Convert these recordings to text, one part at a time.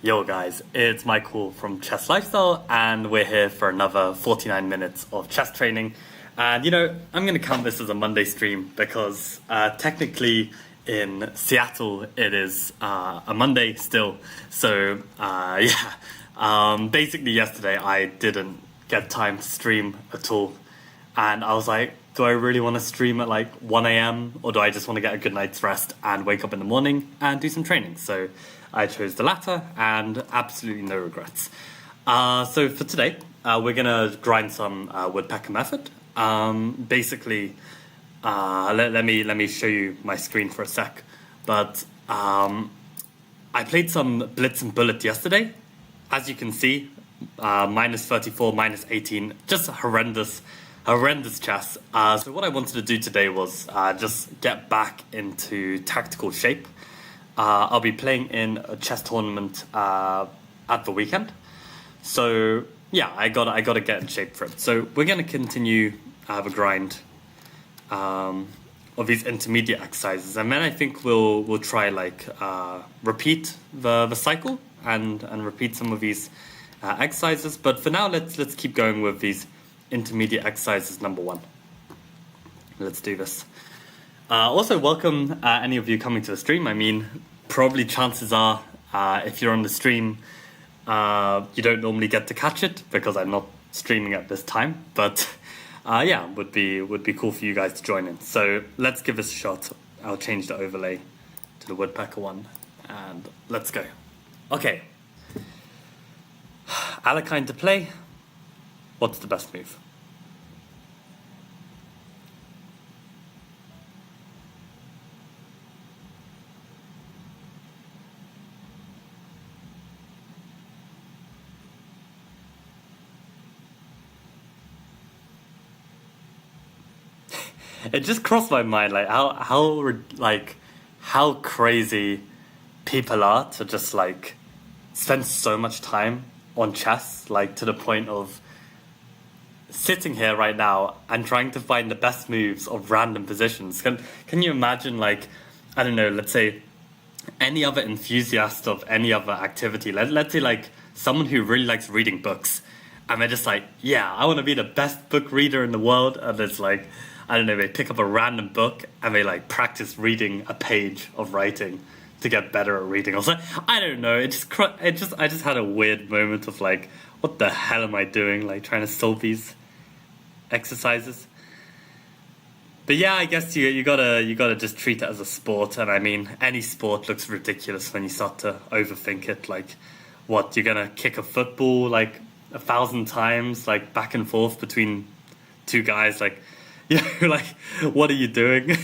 Yo guys, it's Michael from Chess Lifestyle and we're here for another 49 minutes of chess training. And I'm going to count this as a Monday stream because technically in Seattle it is a Monday still. So basically yesterday I didn't get time to stream at all. And I was like, do I really want to stream at like 1 a.m. or do I just want to get a good night's rest and wake up in the morning and do some training? So I chose the latter and absolutely no regrets. So for today, we're going to grind some Woodpecker method. Basically, let me show you my screen for a sec. But I played some Blitz and Bullet yesterday. As you can see, minus 34, minus 18, just horrendous chess. So what I wanted to do today was just get back into tactical shape. I'll be playing in a chess tournament at the weekend. So yeah, I gotta get in shape for it. So we're gonna continue the grind of these intermediate exercises, and then I think we'll try repeat the cycle and repeat some of these exercises. But for now, let's keep going with these intermediate exercises number 1. Let's do this. Also, welcome any of you coming to the stream. I mean, probably chances are, if you're on the stream, you don't normally get to catch it because I'm not streaming at this time. But yeah, would be cool for you guys to join in. So let's give this a shot. I'll change the overlay to the Woodpecker one, and let's go. Okay. Alekhine to play. What's the best move? It just crossed my mind, how crazy people are to just spend so much time on chess, to the point of sitting here right now and trying to find the best moves of random positions. Can you imagine, I don't know, let's say any other enthusiast of any other activity, let's say someone who really likes reading books, and they're just yeah, I want to be the best book reader in the world, and it's I don't know, they pick up a random book and they practice reading a page of writing to get better at reading. Also, I don't know, I just had a weird moment of what the hell am I doing? Trying to solve these exercises. But yeah, I guess you gotta just treat it as a sport. And I mean, any sport looks ridiculous when you start to overthink it. What, you're gonna kick a football 1,000 times, back and forth between two guys, what are you doing?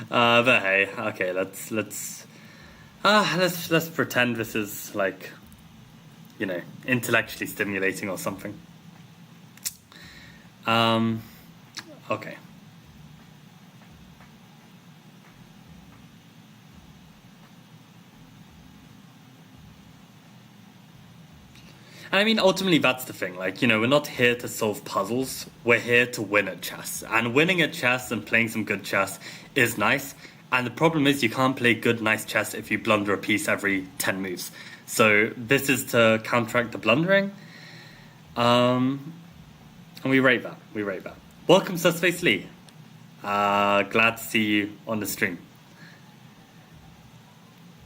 But hey, okay, let's pretend this is intellectually stimulating or something. Okay. And I mean, ultimately, that's the thing. We're not here to solve puzzles. We're here to win at chess. And winning at chess and playing some good chess is nice. And the problem is you can't play good, nice chess if you blunder a piece every 10 moves. So this is to counteract the blundering. And we rate that. Welcome, Susface Lee. Glad to see you on the stream.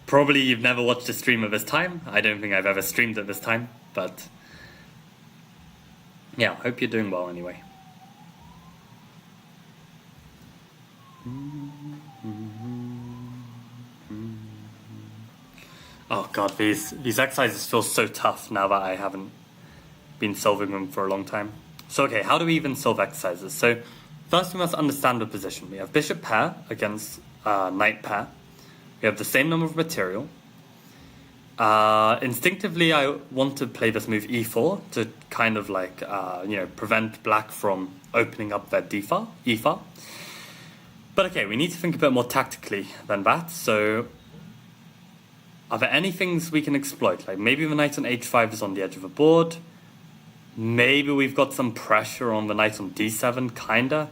Probably you've never watched a stream of this time. I don't think I've ever streamed at this time. But yeah, hope you're doing well anyway. Oh god, these exercises feel so tough now that I haven't been solving them for a long time. So okay, how do we even solve exercises? So first we must understand the position. We have bishop pair against knight pair. We have the same number of material. Instinctively, I want to play this move e4 to kind of prevent black from opening up their e-file. But okay, we need to think a bit more tactically than that. So are there any things we can exploit? Maybe the knight on h5 is on the edge of the board. Maybe we've got some pressure on the knight on d7, kinda.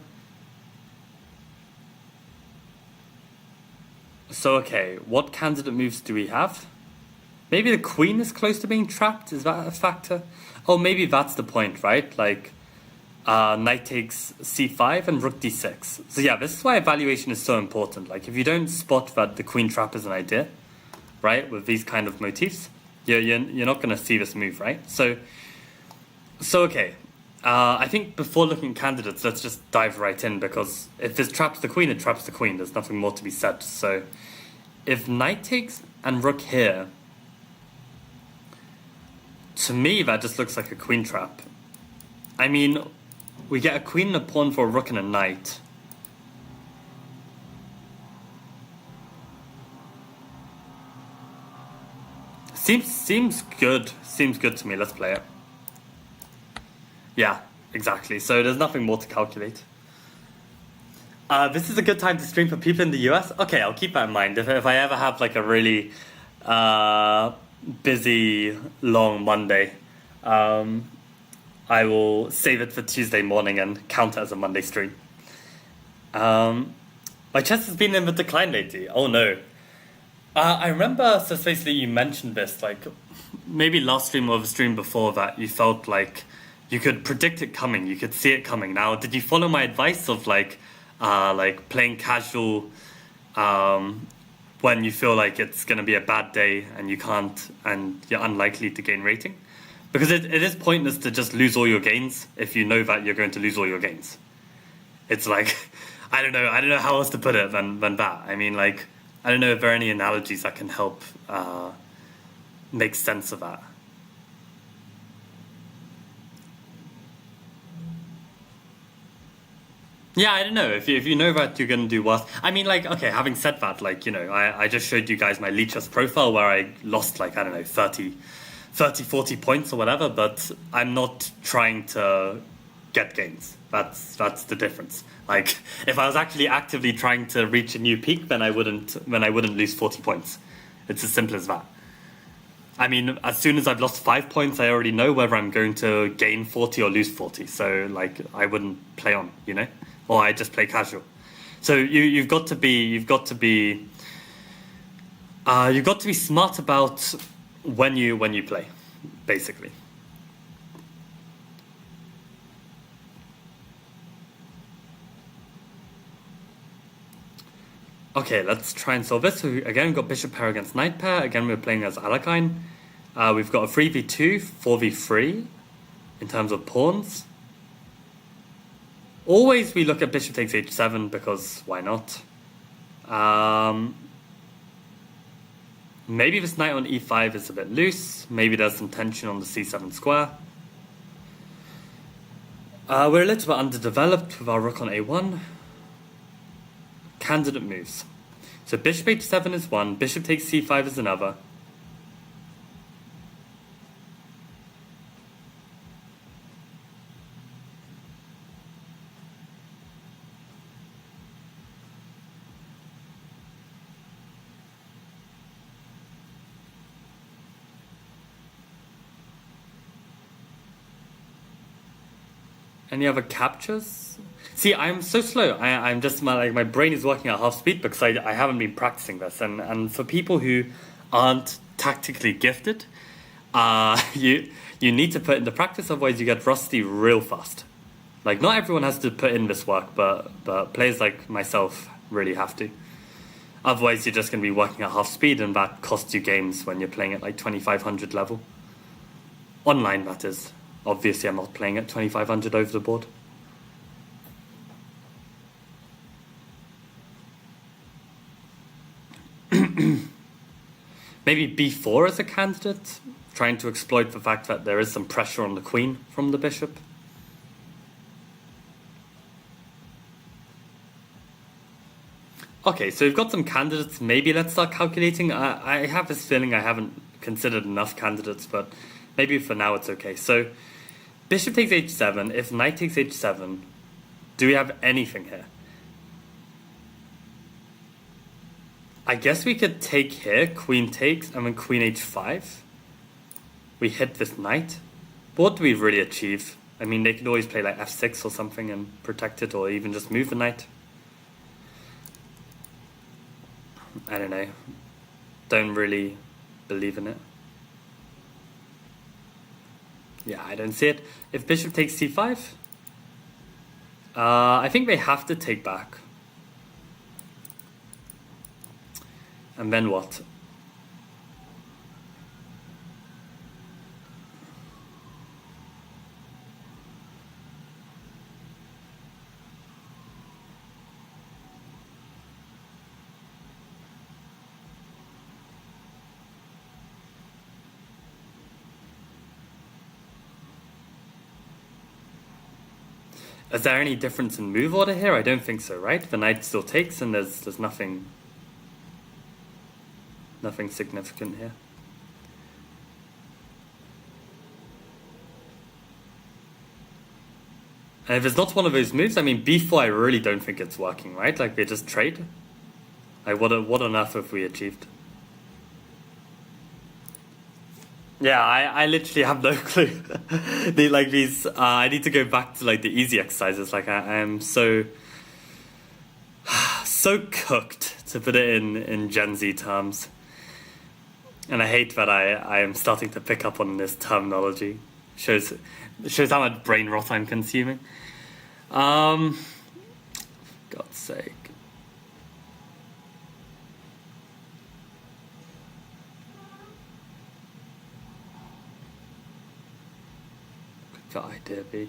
So okay, what candidate moves do we have? Maybe the queen is close to being trapped. Is that a factor? Oh, maybe that's the point, right? Like, knight takes c5 and rook d6. So yeah, this is why evaluation is so important. Like, if you don't spot that the queen trap is an idea, right, with these kind of motifs, you're not going to see this move, right? So okay. I think before looking at candidates, let's just dive right in, because if this traps the queen, it traps the queen. There's nothing more to be said. So if knight takes and rook here, to me, that just looks like a queen trap. I mean, we get a queen and a pawn for a rook and a knight. Seems good. Seems good to me. Let's play it. Yeah, exactly. So there's nothing more to calculate. This is a good time to stream for people in the US. Okay, I'll keep that in mind. If I ever have like a really busy, long Monday, I will save it for Tuesday morning and count it as a Monday stream. My chess has been in the decline lately. Oh no. I remember, so basically you mentioned this, like maybe last stream or the stream before that, you felt like you could predict it coming, you could see it coming. Now, did you follow my advice of like playing casual when you feel like it's going to be a bad day and you can't, and you're unlikely to gain rating? Because it is pointless to just lose all your gains if you know that you're going to lose all your gains. It's like, I don't know how else to put it than that. I mean, like, I don't know if there are any analogies that can help make sense of that. Yeah, I don't know. If you know that you're going to do worse. I mean, like, okay, having said that, like, you know, I just showed you guys my Leech's profile where I lost, like, I don't know, 30, 40 points or whatever, but I'm not trying to get gains. That's the difference. Like, if I was actually actively trying to reach a new peak, then I wouldn't lose 40 points. It's as simple as that. I mean, as soon as I've lost 5 points, I already know whether I'm going to gain 40 or lose 40. So, like, I wouldn't play on, you know, or I just play casual. So you've got to be smart about when you play, basically. Okay, let's try and solve this. So again, we've got bishop pair against knight pair. Again, we're playing as Alekhine. We've got a 3v2, 4v3 in terms of pawns. Always we look at bishop takes h7 because why not? Maybe this knight on e5 is a bit loose. Maybe there's some tension on the c7 square. We're a little bit underdeveloped with our rook on a1. Candidate moves. So bishop h7 is one, bishop takes c5 is another. Any other captures? See, I'm so slow. I'm just my brain is working at half speed because I haven't been practicing this. And for people who aren't tactically gifted, you need to put in the practice, otherwise you get rusty real fast. Like, not everyone has to put in this work, but players like myself really have to. Otherwise, you're just going to be working at half speed, and that costs you games when you're playing at like 2500 level. Online, that is. Obviously, I'm not playing at 2500 over the board. Maybe b4 as a candidate, trying to exploit the fact that there is some pressure on the queen from the bishop. Okay, so we've got some candidates. Maybe let's start calculating. I have this feeling I haven't considered enough candidates, but maybe for now it's okay. So bishop takes h7. If knight takes h7, do we have anything here? I guess we could take here, queen takes, and then queen h5. We hit this knight. But what do we really achieve? I mean, they could always play like f6 or something and protect it, or even just move the knight. I don't know. Don't really believe in it. Yeah, I don't see it. If bishop takes c5, I think they have to take back. And then what? Is there any difference in move order here? I don't think so, right? The knight still takes, and there's nothing significant here. And if it's not one of those moves, I mean, b4, I really don't think it's working, right? Like, they just trade. Like, what on earth have we achieved? Yeah, I literally have no clue. I need to go back to like the easy exercises. Like I am so cooked, to put it in Gen Z terms. And I hate that I am starting to pick up on this terminology. Shows how much brain rot I'm consuming. God's sake. Good idea, B.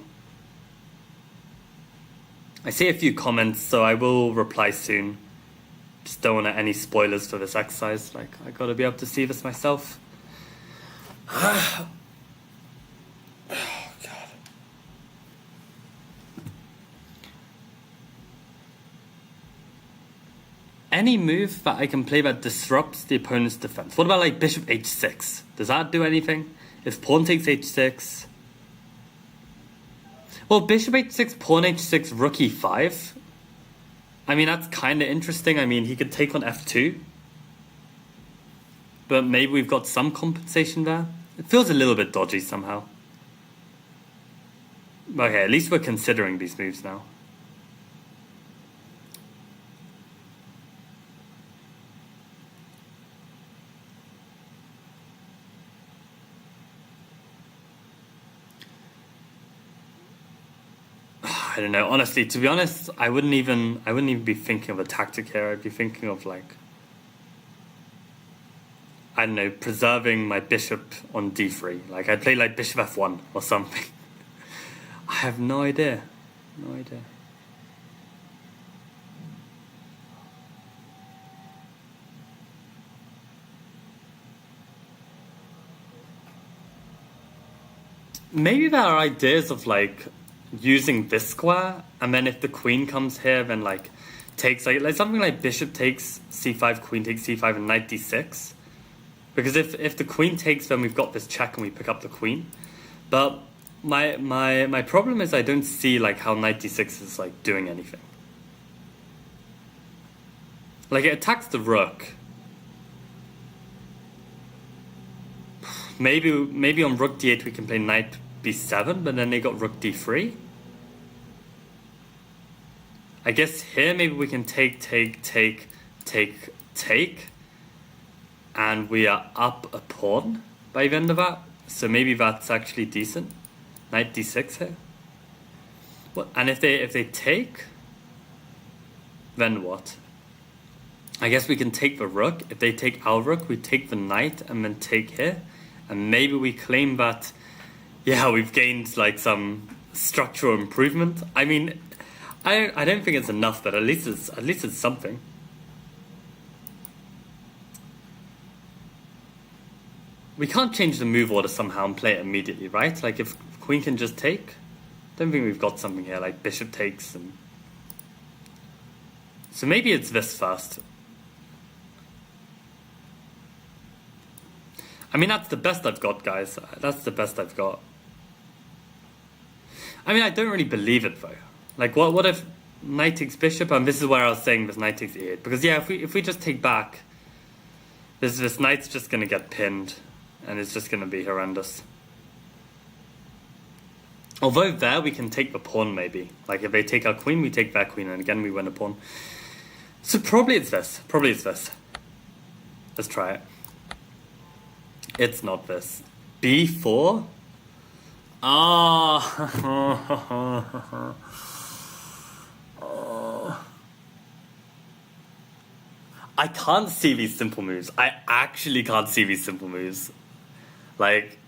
I see a few comments, so I will reply soon. Just don't want any spoilers for this exercise. Like, I gotta be able to see this myself. Oh, God. Any move that I can play that disrupts the opponent's defense. What about like bishop h6? Does that do anything? If pawn takes h6... Well, bishop h6, pawn h6, rook e5. I mean, that's kind of interesting. I mean, he could take on f2. But maybe we've got some compensation there. It feels a little bit dodgy somehow. Okay, at least we're considering these moves now. I don't know. Honestly, to be honest, I wouldn't even be thinking of a tactic here. I'd be thinking of like, I don't know, preserving my bishop on d3. Like I'd play like bishop f1 or something. I have no idea. No idea. Maybe there are ideas of like using this square, and then if the queen comes here, then like takes like something like bishop takes c5, queen takes c5, and knight d6. Because if the queen takes, then we've got this check and we pick up the queen. But my problem is I don't see like how knight d6 is like doing anything. Like it attacks the rook. Maybe on rook d8 we can play knight b7, but then they got rook d3. I guess here maybe we can take, and we are up a pawn by the end of that. So maybe that's actually decent. Knight d6 here. What? And if they take, then what? I guess we can take the rook. If they take our rook, we take the knight and then take here. And maybe we claim that, yeah, we've gained like some structural improvement. I mean, I don't think it's enough, but at least it's something. We can't change the move order somehow and play it immediately, right? Like if queen can just take, I don't think we've got something here like bishop takes, and so maybe it's this first. I mean, that's the best I've got, guys. That's the best I've got. I mean, I don't really believe it, though. Like, what if knight takes bishop? And this is where I was saying this knight takes e8. Because, yeah, if we just take back, this knight's just going to get pinned. And it's just going to be horrendous. Although there, we can take the pawn, maybe. Like, if they take our queen, we take their queen. And again, we win a pawn. So probably it's this. Probably it's this. Let's try it. It's not this. b4? Oh. I can't see these simple moves. I actually can't see these simple moves. Like,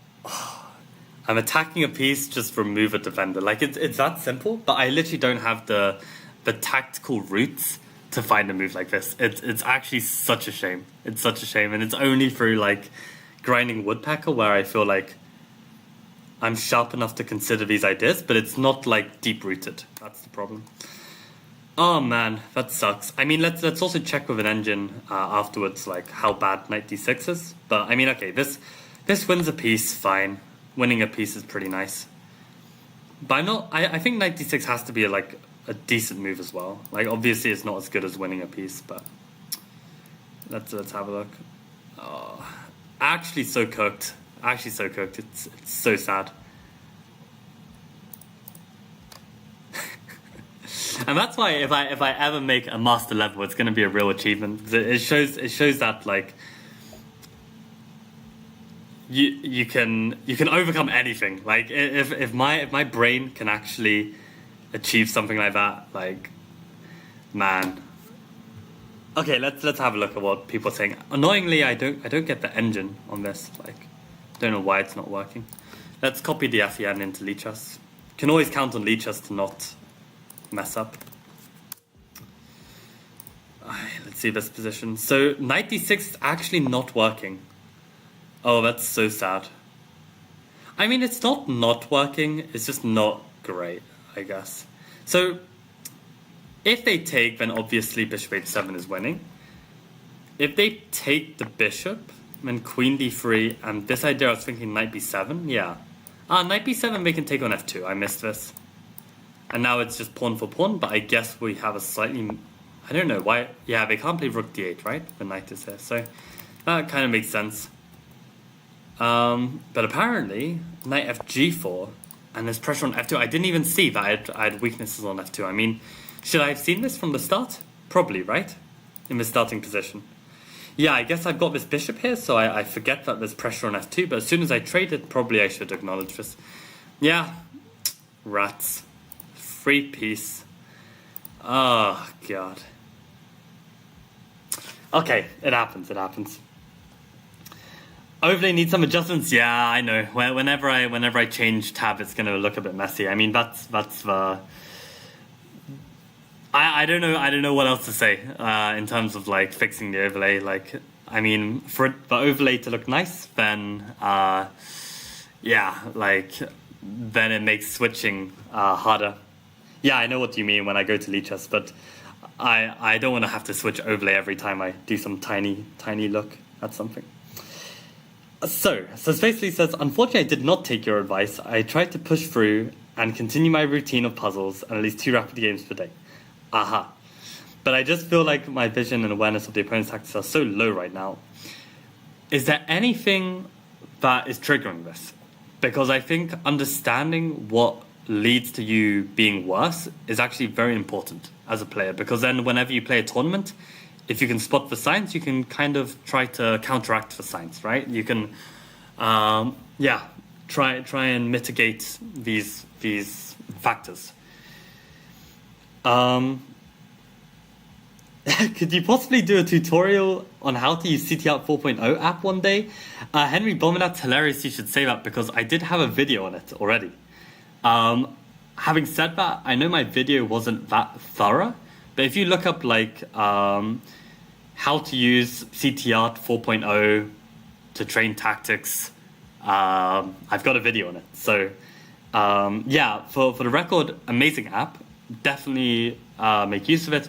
I'm attacking a piece, just remove a defender. Like, it's that simple, but I literally don't have the tactical roots to find a move like this. It's actually such a shame. It's such a shame, and it's only through, like, grinding Woodpecker where I feel like I'm sharp enough to consider these ideas, but it's not, like, deep-rooted. That's the problem. Oh man, that sucks. I mean, let's also check with an engine afterwards, like how bad knight d6 is. But I mean, okay, this wins a piece, fine. Winning a piece is pretty nice. But I think knight d6 has to be like a decent move as well. Like obviously, it's not as good as winning a piece, but let's have a look. Oh, actually, so cooked. Actually, so cooked. It's so sad. And that's why if I ever make a master level, it's going to be a real achievement. It shows that like you can overcome anything. Like if my brain can actually achieve something like that, like man. Okay, let's have a look at what people are saying. Annoyingly, I don't get the engine on this. Like, don't know why it's not working. Let's copy the FEN into Lichess. Can always count on Lichess to not mess up. Let's see this position. So knight d6 is actually not working. Oh, that's so sad. I mean, it's not working. It's just not great, I guess. So if they take, then obviously bishop h7 is winning. If they take the bishop, then queen d3, and this idea I was thinking knight b7, yeah. Knight b7 they can take on f2. I missed this. And now it's just pawn for pawn, but I guess we have a slightly... I don't know why... Yeah, they can't play rook d8, right? The knight is here, so that kind of makes sense. But apparently, knight fg4, and there's pressure on f2. I didn't even see that I had weaknesses on f2. I mean, should I have seen this from the start? Probably, right? In the starting position. Yeah, I guess I've got this bishop here, so I forget that there's pressure on f2, but as soon as I trade it, probably I should acknowledge this. Yeah, rats. Free piece. Oh, God. Okay, it happens. Overlay needs some adjustments. Yeah, I know. Whenever I change tab, it's gonna look a bit messy. I mean, that's the. I don't know what else to say in terms of like fixing the overlay. Like, I mean, for the overlay to look nice, then yeah, like then it makes switching harder. Yeah, I know what you mean when I go to Lichess, but I don't want to have to switch overlay every time I do some tiny look at something. So it basically says, unfortunately I did not take your advice. I tried to push through and continue my routine of puzzles and at least 2 rapid games per day. Aha. But I just feel like my vision and awareness of the opponent's tactics are so low right now. Is there anything that is triggering this? Because I think understanding what leads to you being worse is actually very important as a player, because then whenever you play a tournament, if you can spot the signs, you can kind of try to counteract the signs, right? You can try and mitigate these factors. Could you possibly do a tutorial on how to use CTOut 4.0 app one day? Henry Bominat's hilarious, you should say that, because I did have a video on it already. Having said that, I know my video wasn't that thorough, but if you look up like how to use CTOut 4.0 to train tactics, I've got a video on it. So yeah, for the record, amazing app. Definitely make use of it.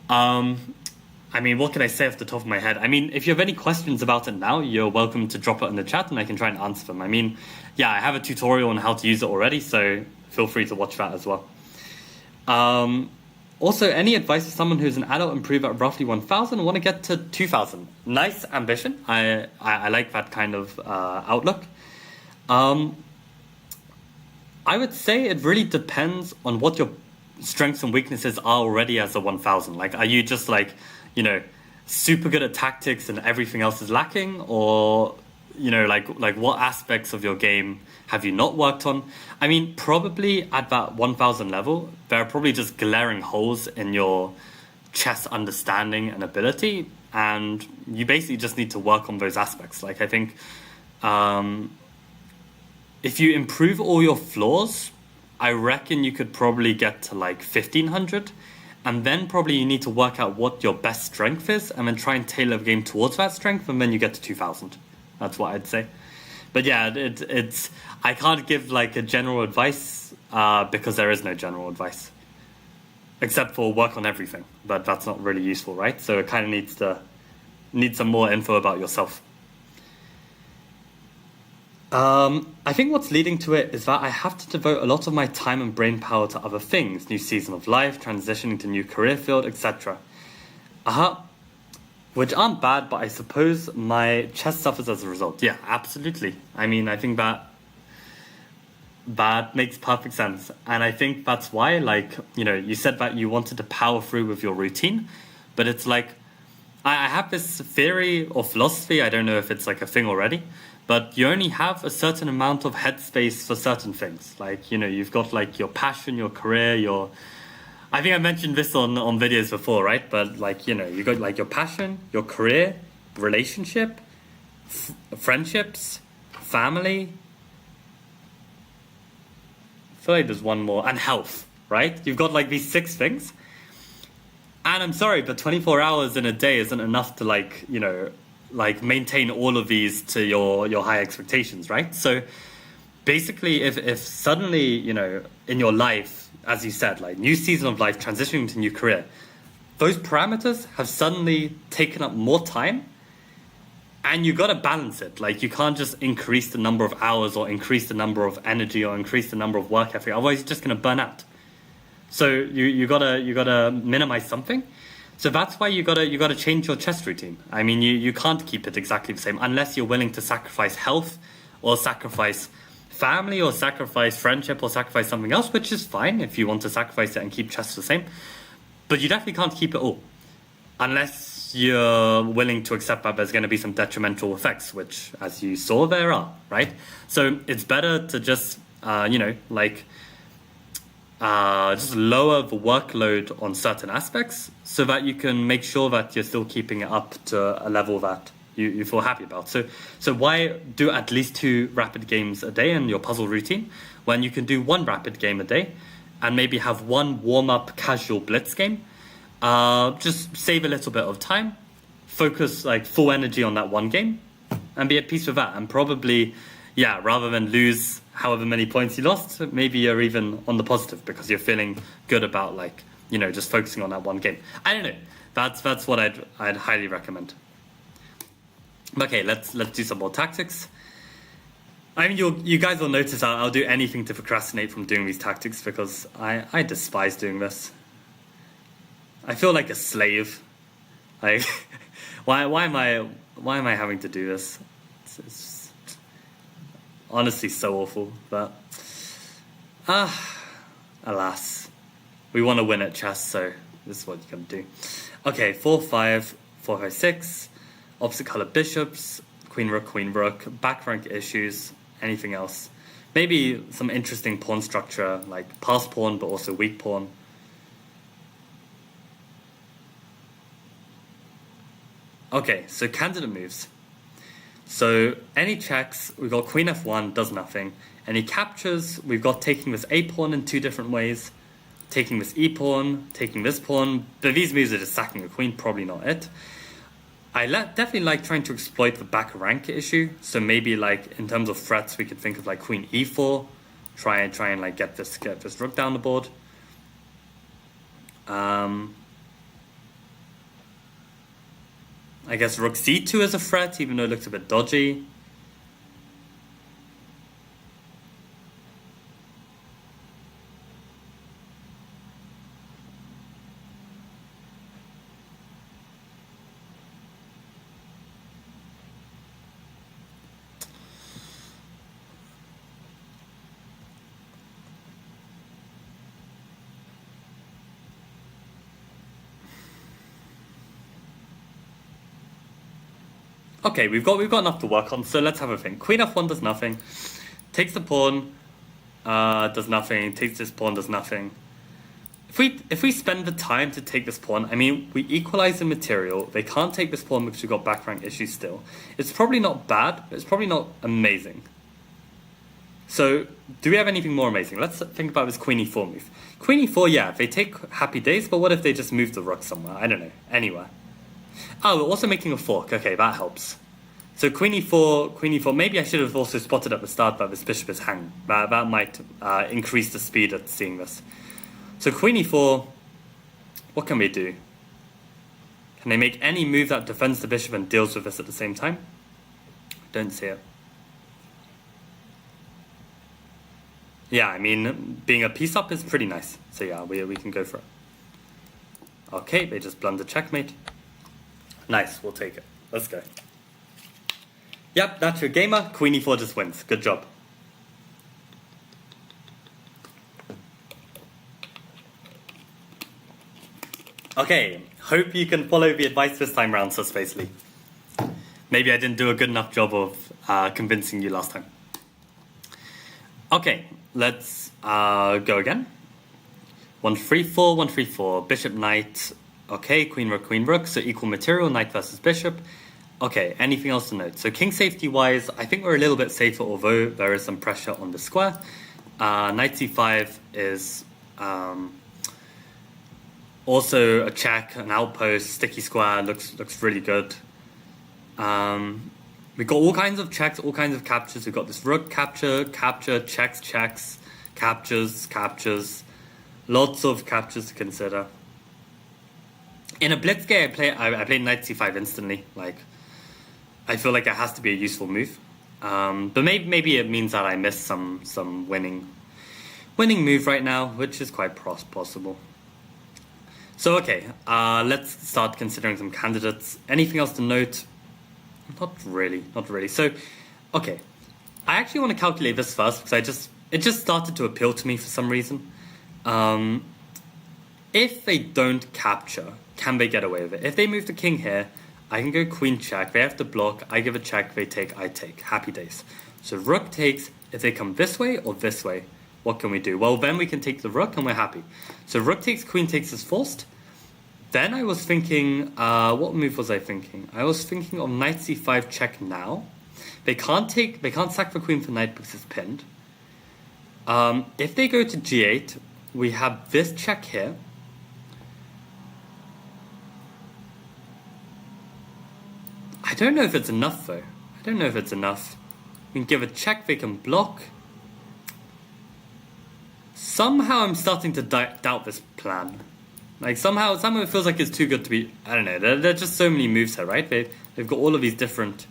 I mean, what can I say off the top of my head? I mean, if you have any questions about it now, you're welcome to drop it in the chat and I can try and answer them. I mean, yeah, I have a tutorial on how to use it already, so feel free to watch that as well. Also, any advice for someone who's an adult improve at roughly 1,000 and want to get to 2,000? Nice ambition. I like that kind of outlook. I would say it really depends on what your strengths and weaknesses are already as a 1,000. Like, are you just like, you know, super good at tactics and everything else is lacking, or like what aspects of your game have you not worked on? I mean, probably at that 1000 level, there are probably just glaring holes in your chess understanding and ability, and you basically just need to work on those aspects. Like I think if you improve all your flaws, I reckon you could probably get to like 1500, and then probably you need to work out what your best strength is and then try and tailor the game towards that strength, and then you get to 2000. That's what I'd say. But yeah, it's I can't give like a general advice because there is no general advice except for work on everything, but that's not really useful, right? So it kind of needs some more info about yourself. I think what's leading to it is that I have to devote a lot of my time and brain power to other things, new season of life, transitioning to new career field, etc. Which aren't bad, but I suppose my chess suffers as a result. Yeah, absolutely. I mean, I think that makes perfect sense. And I think that's why, like, you said that you wanted to power through with your routine, but it's like, I have this theory or philosophy, I don't know if it's like a thing already, but you only have a certain amount of headspace for certain things. Like, you've got like your passion, your career, I think I mentioned this on videos before, right? But like, you got like your passion, your career, relationship, friendships, family. I feel like there's one more, and health, right? You've got like these 6 things. And I'm sorry, but 24 hours in a day isn't enough to like, like maintain all of these to your high expectations, right? So basically, if suddenly, in your life, as you said, like new season of life, transitioning to new career, those parameters have suddenly taken up more time, and you got to balance it. Like you can't just increase the number of hours or increase the number of energy or increase the number of work ethic. Otherwise, you're just going to burn out. So you gotta minimize something. So that's why you gotta change your chess routine. I mean, you can't keep it exactly the same unless you're willing to sacrifice health or sacrifice family or sacrifice friendship or sacrifice something else, which is fine if you want to sacrifice it and keep chess the same. But you definitely can't keep it all unless you're willing to accept that there's going to be some detrimental effects, which, as you saw, there are, right? So it's better to just, just lower the workload on certain aspects so that you can make sure that you're still keeping it up to a level that you feel happy about. So why do at least 2 rapid games a day in your puzzle routine when you can do 1 rapid game a day and maybe have 1 warm-up casual blitz game? Just save a little bit of time, focus like full energy on that 1 game and be at peace with that. And probably, rather than lose however many points you lost, maybe you're even on the positive because you're feeling good about like, just focusing on that 1 game. I don't know. That's what I'd highly recommend. Okay, let's do some more tactics. I mean, you guys will notice I'll do anything to procrastinate from doing these tactics because I despise doing this. I feel like a slave. Like, why am I having to do this? It's honestly so awful, but alas, we want to win at chess, so this is what you're gonna do. Okay, 4-5, 4-5-6. Opposite color bishops, queen rook, back rank issues, anything else. Maybe some interesting pawn structure, like pass pawn, but also weak pawn. Okay, so candidate moves. So any checks, we've got queen f1, does nothing. Any captures, we've got taking this a pawn in 2 different ways. Taking this e pawn, taking this pawn. But these moves are just sacking a queen, probably not it. I definitely like trying to exploit the back rank issue. So maybe like in terms of threats, we could think of like queen e4, try and like get this rook down the board. I guess rook c2 is a threat, even though it looks a bit dodgy. Okay, we've got enough to work on, so let's have a think. Queen f1 does nothing. Takes the pawn, does nothing. Takes this pawn, does nothing. If we spend the time to take this pawn, I mean, we equalize the material. They can't take this pawn because we've got back rank issues still. It's probably not bad, but it's probably not amazing. So, do we have anything more amazing? Let's think about this queen e4 move. Queen e4, yeah, they take happy days, but what if they just move the rook somewhere? I don't know, anywhere. Oh, we're also making a fork. Okay, that helps. So queen e4, maybe I should have also spotted at the start that this bishop is hanging. That might increase the speed at seeing this. So queen e4, what can we do? Can they make any move that defends the bishop and deals with this at the same time? Don't see it. Yeah, I mean, being a piece up is pretty nice. So yeah, we can go for it. Okay, they just blunder checkmate. Nice, we'll take it. Let's go. Yep, that's your gamer. Queen e4 just wins. Good job. Okay, hope you can follow the advice this time round, Suspacely. Maybe I didn't do a good enough job of convincing you last time. Okay, let's go again. 1-3-4, 1-3-4, bishop knight. Okay, queen rook, so equal material, knight versus bishop. Okay, anything else to note? So king safety wise, I think we're a little bit safer, although there is some pressure on the square. Knight c5 is also a check, an outpost, sticky square, looks really good. We've got all kinds of checks, all kinds of captures. We've got this rook capture, checks, captures. Lots of captures to consider. In a blitz game, I play knight c5 instantly. Like, I feel like it has to be a useful move. But maybe it means that I missed some winning move right now, which is quite possible. So okay, let's start considering some candidates. Anything else to note? Not really. So, okay, I actually want to calculate this first because it just started to appeal to me for some reason. If they don't capture, can they get away with it? If they move the king here, I can go queen check. They have to block. I give a check. They take. I take. Happy days. So rook takes. If they come this way or this way, what can we do? Well, then we can take the rook and we're happy. So rook takes, queen takes is forced. Then I was thinking, what move was I thinking? I was thinking of knight c5 check now. They can't sack the queen for knight because it's pinned. If they go to g8, we have this check here. I don't know if it's enough though. We can give a check, they can block. Somehow I'm starting to doubt this plan. Like somehow it feels like it's too good to be. I don't know. There are just so many moves here, right? They've got all of these different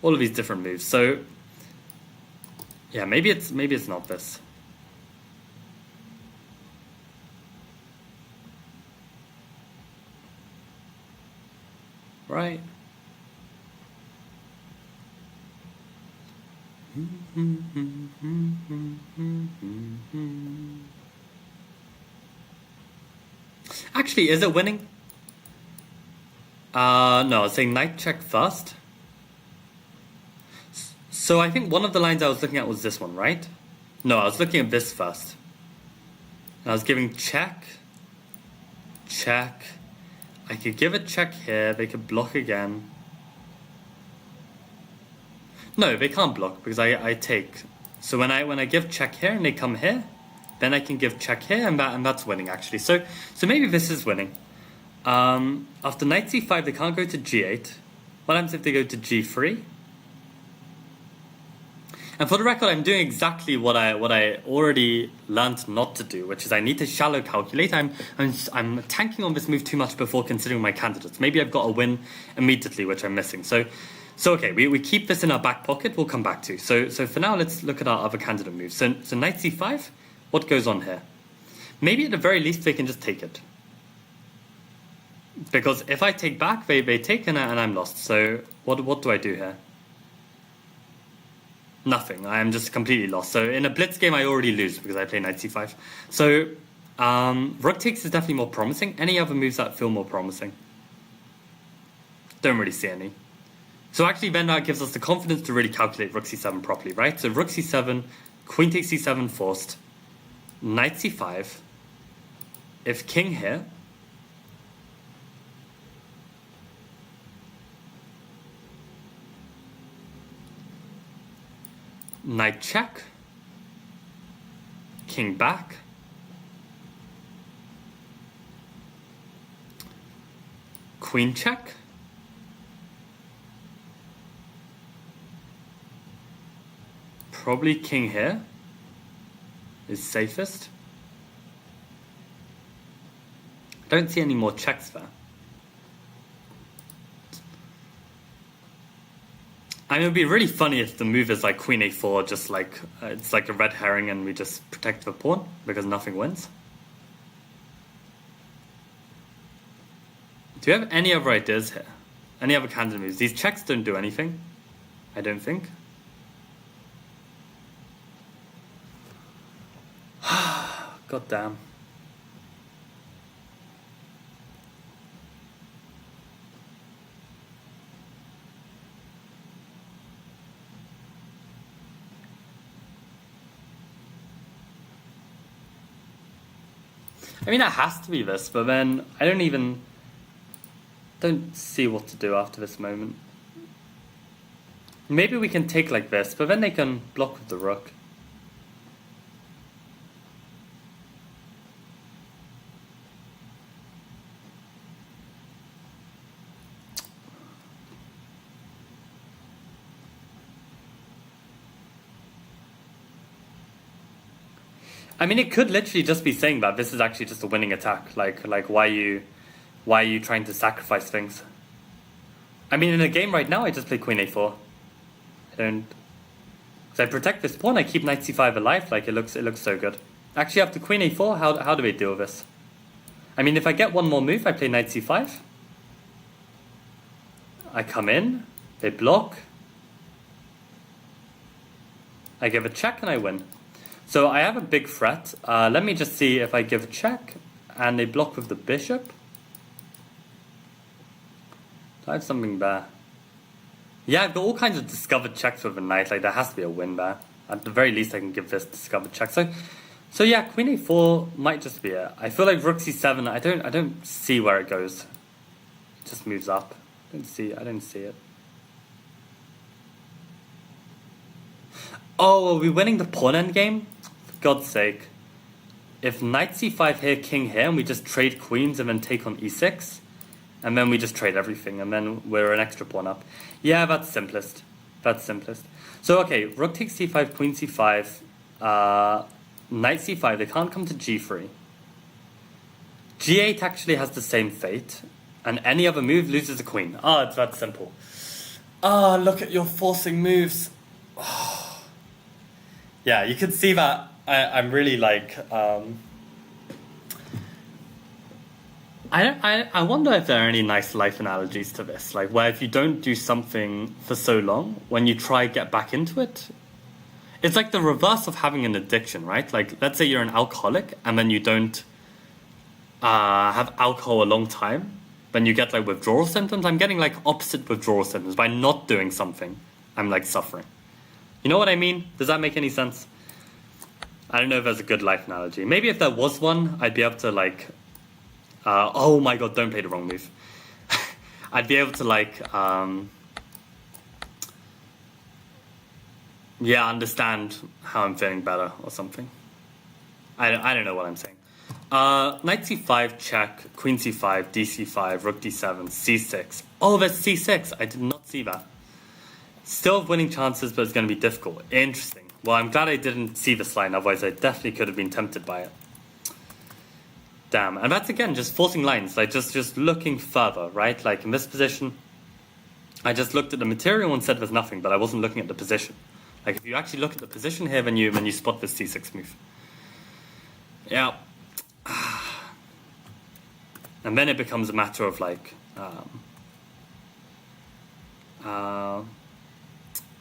moves. So yeah, maybe it's not this. Right. Actually, is it winning? No, I was saying knight check first. So I think one of the lines I was looking at was this one, right? No, I was looking at this first. I was giving check. I could give a check here. They could block again. No, they can't block because I take. So when I give check here and they come here, then I can give check here and that's winning actually. So maybe this is winning. After knight c5, they can't go to g8. What happens if they go to g3? And for the record, I'm doing exactly what I already learned not to do, which is I need to shallow calculate. I'm tanking on this move too much before considering my candidates. Maybe I've got a win immediately, which I'm missing. So okay, we keep this in our back pocket. We'll come back to. So for now, let's look at our other candidate moves. So knight c5. What goes on here? Maybe at the very least they can just take it. Because if I take back, they take and I'm lost. So what do I do here? Nothing. I am just completely lost. So in a blitz game, I already lose because I play knight c5. So rook takes is definitely more promising. Any other moves that feel more promising? Don't really see any. So actually then that gives us the confidence to really calculate rook c7 properly, right? So rook c7, queen takes c7 forced, knight c5. If king here, knight check, king back, queen check, probably king here is safest. I don't see any more checks there. I mean, it would be really funny if the move is like queen a4, just like it's like a red herring and we just protect the pawn because nothing wins. Do you have any other ideas here? Any other candidate moves? These checks don't do anything, I don't think. God damn. I mean, it has to be this, but then I don't see what to do after this moment. Maybe we can take like this, but then they can block with the rook. I mean, it could literally just be saying that this is actually just a winning attack. Like why are you trying to sacrifice things? I mean, in a game right now, I just play queen a4. I don't. So I protect this pawn. I keep knight c5 alive. Like it looks so good. Actually, after queen a4, how do we deal with this? I mean, if I get one more move, I play knight c5. I come in. They block. I give a check and I win. So I have a big threat. Let me just see if I give a check and they block with the bishop. Do I have something there? Yeah, I've got all kinds of discovered checks with a knight. Like there has to be a win there. At the very least, I can give this discovered check. So yeah, queen a4 might just be it. I feel like rook c7. I don't see where it goes. It just moves up. I don't see it. Oh, are we winning the pawn endgame? For God's sake. If knight c5 here, king here, and we just trade queens and then take on e6, and then we just trade everything, and then we're an extra pawn up. Yeah, that's simplest. So, okay, rook takes c5, queen c5, knight c5, they can't come to g3. g8 actually has the same fate, and any other move loses a queen. It's that simple. Look at your forcing moves. Yeah, you can see that I'm really like, I wonder if there are any nice life analogies to this, like where if you don't do something for so long, when you try get back into it, it's like the reverse of having an addiction, right? Like, let's say you're an alcoholic and then you don't have alcohol a long time, then you get like withdrawal symptoms. I'm getting like opposite withdrawal symptoms. By not doing something, I'm like suffering. You know what I mean? Does that make any sense? I don't know if there's a good life analogy. Maybe if there was one, I'd be able to like, oh my god, don't play the wrong move. I'd be able to like, understand how I'm feeling better or something. I don't know what I'm saying. Knight c5, check, queen c5, dc5, rook d7, c6. Oh, there's c6. I did not see that. Still have winning chances, but it's going to be difficult. Interesting. Well, I'm glad I didn't see this line, otherwise I definitely could have been tempted by it. Damn. And that's, again, just forcing lines, like just looking further, right? Like in this position, I just looked at the material and said there's nothing, but I wasn't looking at the position. Like if you actually look at the position here, then you spot this c6 move. Yeah. And then it becomes a matter of like,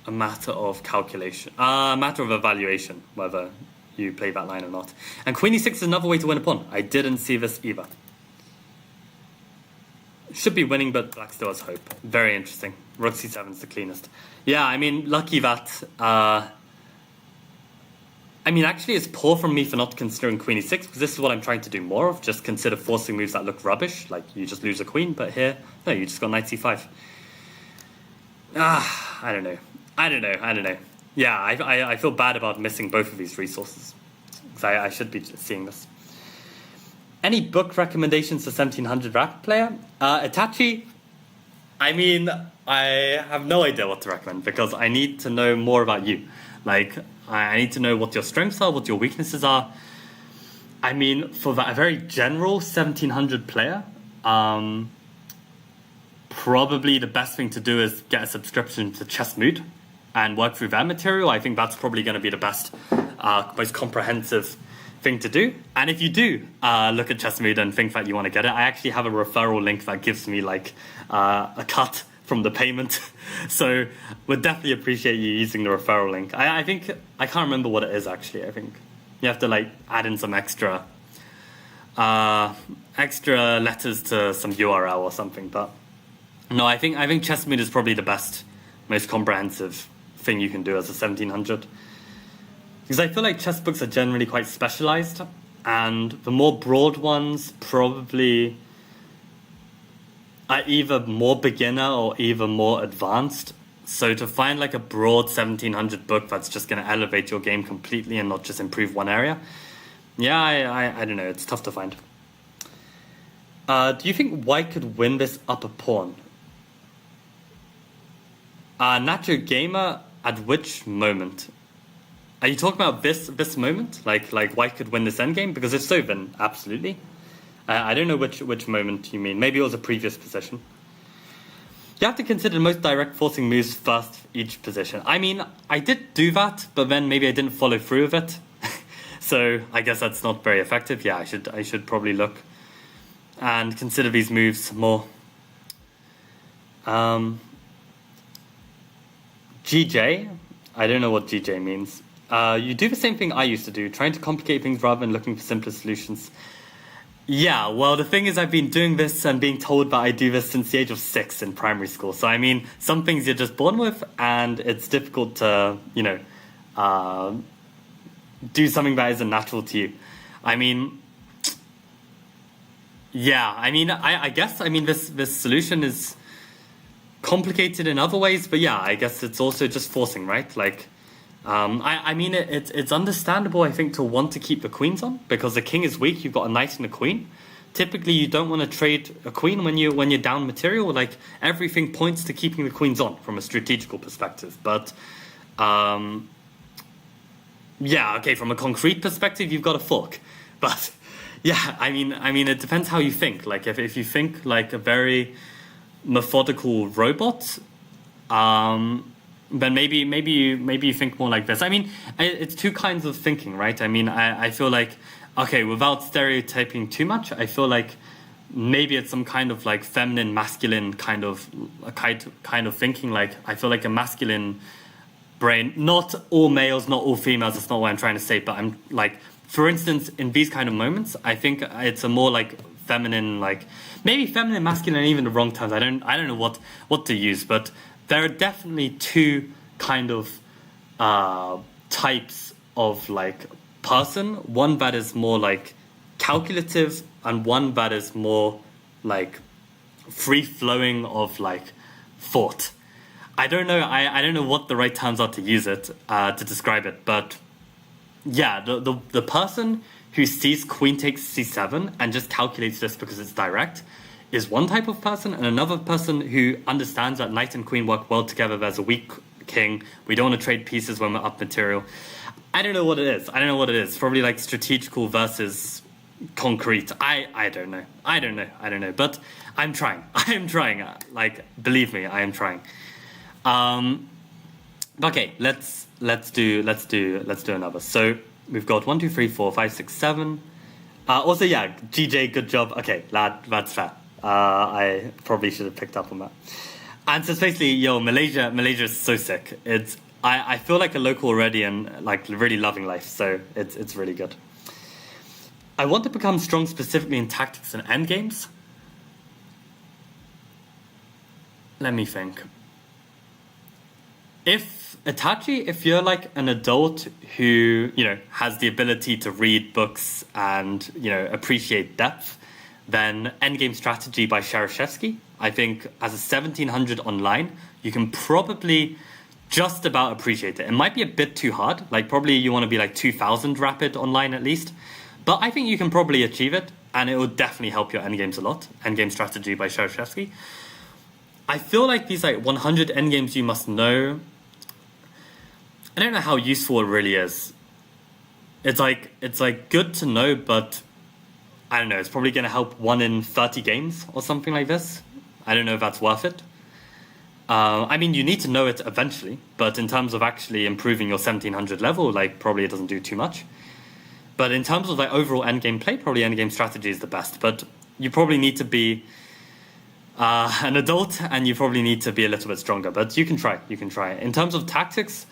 a matter of calculation, a matter of evaluation, whether you play that line or not. And queen e6 is another way to win a pawn. I didn't see this either. Should be winning, but black still has hope. Very interesting. Rook c7 is the cleanest. Yeah, I mean, lucky that. I mean, actually, it's poor from me for not considering queen e6, because this is what I'm trying to do more of. Just consider forcing moves that look rubbish, like you just lose a queen. But here, no, you just got knight c5. I don't know. Yeah, I feel bad about missing both of these resources, because I should be seeing this. Any book recommendations for 1700 Rapid player? Itachi, I mean, I have no idea what to recommend, because I need to know more about you. Like, I need to know what your strengths are, what your weaknesses are. I mean, for that, a very general 1700 player, probably the best thing to do is get a subscription to Chessmood and work through their material. I think that's probably going to be the best, most comprehensive thing to do. And if you do look at Chessmood and think that you want to get it, I actually have a referral link that gives me like a cut from the payment. So would definitely appreciate you using the referral link. I think, I can't remember what it is actually. I think you have to like add in some extra letters to some URL or something. But no, I think Chessmood is probably the best, most comprehensive thing you can do as a 1700. Because I feel like chess books are generally quite specialized, and the more broad ones probably are either more beginner or either more advanced. So to find like a broad 1700 book that's just going to elevate your game completely and not just improve one area, yeah, I don't know, it's tough to find. Do you think white could win this upper pawn? Nacho Gamer, at which moment? Are you talking about this moment? Like white could win this endgame? Because if so, then absolutely. I don't know which moment you mean. Maybe it was a previous position. You have to consider the most direct forcing moves first for each position. I mean, I did do that, but then maybe I didn't follow through with it. So I guess that's not very effective. Yeah, I should probably look and consider these moves more. GJ? I don't know what GJ means. You do the same thing I used to do, trying to complicate things rather than looking for simpler solutions. Yeah, well, the thing is, I've been doing this and being told that I do this since the age of 6 in primary school. So, I mean, some things you're just born with, and it's difficult to, do something that isn't natural to you. I mean, yeah, I guess, this solution is complicated in other ways, but yeah, I guess it's also just forcing, right? Like, it's understandable, I think, to want to keep the queens on, because the king is weak, you've got a knight and a queen. Typically, you don't want to trade a queen when you're down material. Like, everything points to keeping the queens on from a strategical perspective. But, yeah, okay, from a concrete perspective, you've got a fork. But, yeah, I mean, it depends how you think. Like, if you think like a very methodical robot, then maybe you think more like this. I mean, it's two kinds of thinking, right? I mean, I feel like, okay, without stereotyping too much, I feel like maybe it's some kind of like feminine, masculine kind of thinking. Like, I feel like a masculine brain, not all males, not all females, that's not what I'm trying to say, but I'm like, for instance, in these kind of moments, I think it's a more like feminine, like maybe feminine, masculine, even the wrong terms. I don't know what to use, but there are definitely two kind of types of like person. One that is more like calculative, and one that is more like free flowing of like thought. I don't know. I don't know what the right terms are to use it to describe it, but yeah, the person who sees queen takes c7 and just calculates this because it's direct is one type of person, and another person who understands that knight and queen work well together. There's a weak king. We don't want to trade pieces when we're up material. I don't know what it is. Probably like strategical versus concrete. I don't know. But I'm trying. Like, believe me, I am trying. Okay, let's do another. So we've got 1, 2, 3, 4, 5, 6, 7. Also, yeah, GJ, good job. Okay, that's fair. I probably should have picked up on that. And so it's basically, Malaysia is so sick. I feel like a local already and like really loving life, so it's really good. I want to become strong specifically in tactics and endgames. Let me think. If Itachi, if you're like an adult who, has the ability to read books and, appreciate depth, then Endgame Strategy by Shereshevsky, I think as a 1700 online, you can probably just about appreciate it. It might be a bit too hard, like probably you want to be like 2000 rapid online at least, but I think you can probably achieve it, and it will definitely help your endgames a lot. Endgame Strategy by Shereshevsky. I feel like these like 100 endgames you must know, I don't know how useful it really is. It's like good to know, but I don't know, it's probably going to help 1 in 30 games or something like this. I don't know if that's worth it. I mean, you need to know it eventually, but in terms of actually improving your 1700 level, like probably it doesn't do too much. But in terms of like overall endgame play, probably endgame strategy is the best. But you probably need to be an adult, and you probably need to be a little bit stronger. But you can try. In terms of tactics,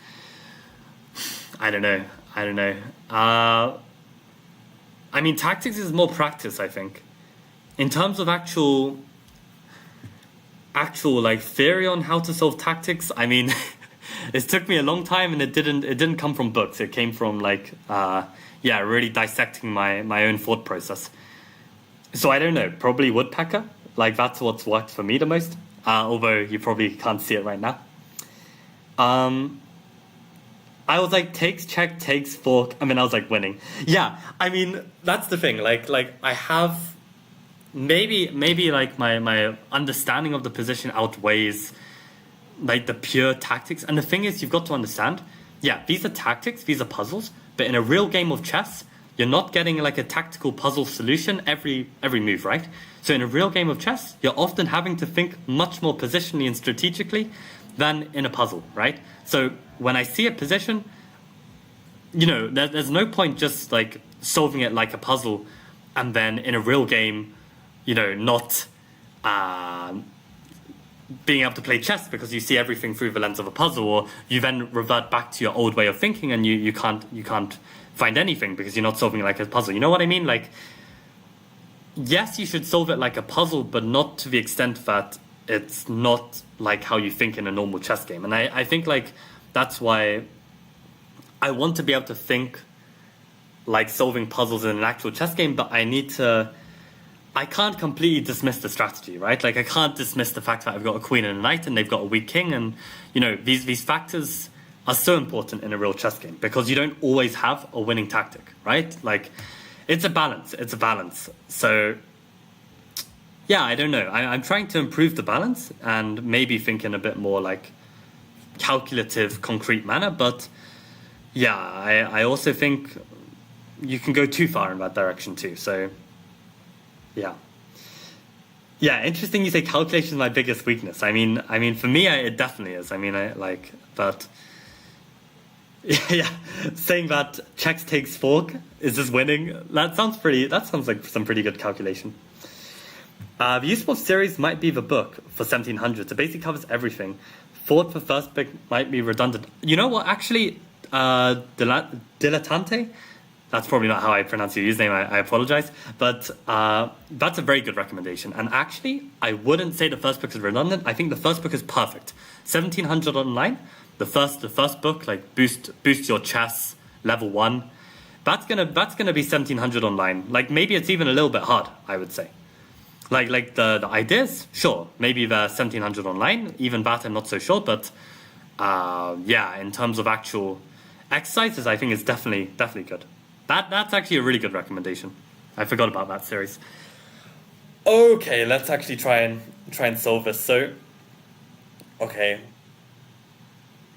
I don't know. I mean, tactics is more practice, I think. In terms of actual like theory on how to solve tactics, I mean, it took me a long time, and it didn't come from books. It came from like really dissecting my own thought process. So I don't know, probably Woodpecker. Like that's what's worked for me the most. Although you probably can't see it right now. I was like, takes, check, takes, fork. I mean, I was like winning. Yeah, I mean, that's the thing. Like I have maybe like my understanding of the position outweighs like the pure tactics. And the thing is, you've got to understand, yeah, these are tactics, these are puzzles, but in a real game of chess, you're not getting like a tactical puzzle solution every move, right? So in a real game of chess, you're often having to think much more positionally and strategically than in a puzzle, right? So when I see a position, there's no point just like solving it like a puzzle and then in a real game, not being able to play chess because you see everything through the lens of a puzzle, or you then revert back to your old way of thinking and you can't find anything because you're not solving it like a puzzle. You know what I mean? Like, yes, you should solve it like a puzzle, but not to the extent that it's not like how you think in a normal chess game. And I think like that's why I want to be able to think like solving puzzles in an actual chess game, but I can't completely dismiss the strategy, right? Like I can't dismiss the fact that I've got a queen and a knight and they've got a weak king, and these factors are so important in a real chess game because you don't always have a winning tactic, right? Like it's a balance. So yeah, I don't know. I'm trying to improve the balance and maybe think in a bit more like calculative, concrete manner. But yeah, I also think you can go too far in that direction too. So yeah, interesting. You say calculation is my biggest weakness. I mean, for me, it definitely is. I mean, but yeah, saying that checks takes fork is just winning. That sounds like some pretty good calculation. The useful series might be the book for 1700. It basically covers everything. Thought for first pick might be redundant. You know what? Actually, Dilettante. That's probably not how I pronounce your username. I apologize, but that's a very good recommendation. And actually, I wouldn't say the first book is redundant. I think the first book is perfect. 1700 online. The first book, like boost your chess level 1. That's gonna be 1700 online. Like maybe it's even a little bit hard, I would say. Like the ideas, sure. Maybe the 1700 online, even that I'm not so sure. But in terms of actual exercises, I think it's definitely good. That's actually a really good recommendation. I forgot about that series. Okay, let's actually try and solve this. So, okay,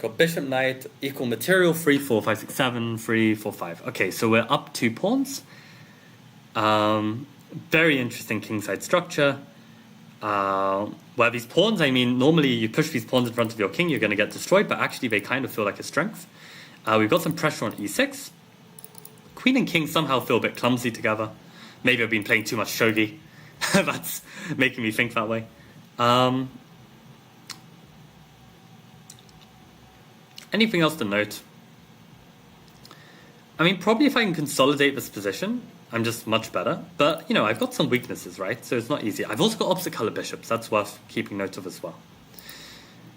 got bishop knight equal material 3 4 5 6 7 3 4 5. Okay, so we're up 2 pawns. Very interesting kingside structure. Where these pawns, I mean, normally you push these pawns in front of your king, you're going to get destroyed, but actually they kind of feel like a strength. We've got some pressure on e6. Queen and king somehow feel a bit clumsy together. Maybe I've been playing too much shogi. That's making me think that way. Anything else to note? I mean, probably if I can consolidate this position, I'm just much better. But, I've got some weaknesses, right? So it's not easy. I've also got opposite color bishops. That's worth keeping note of as well.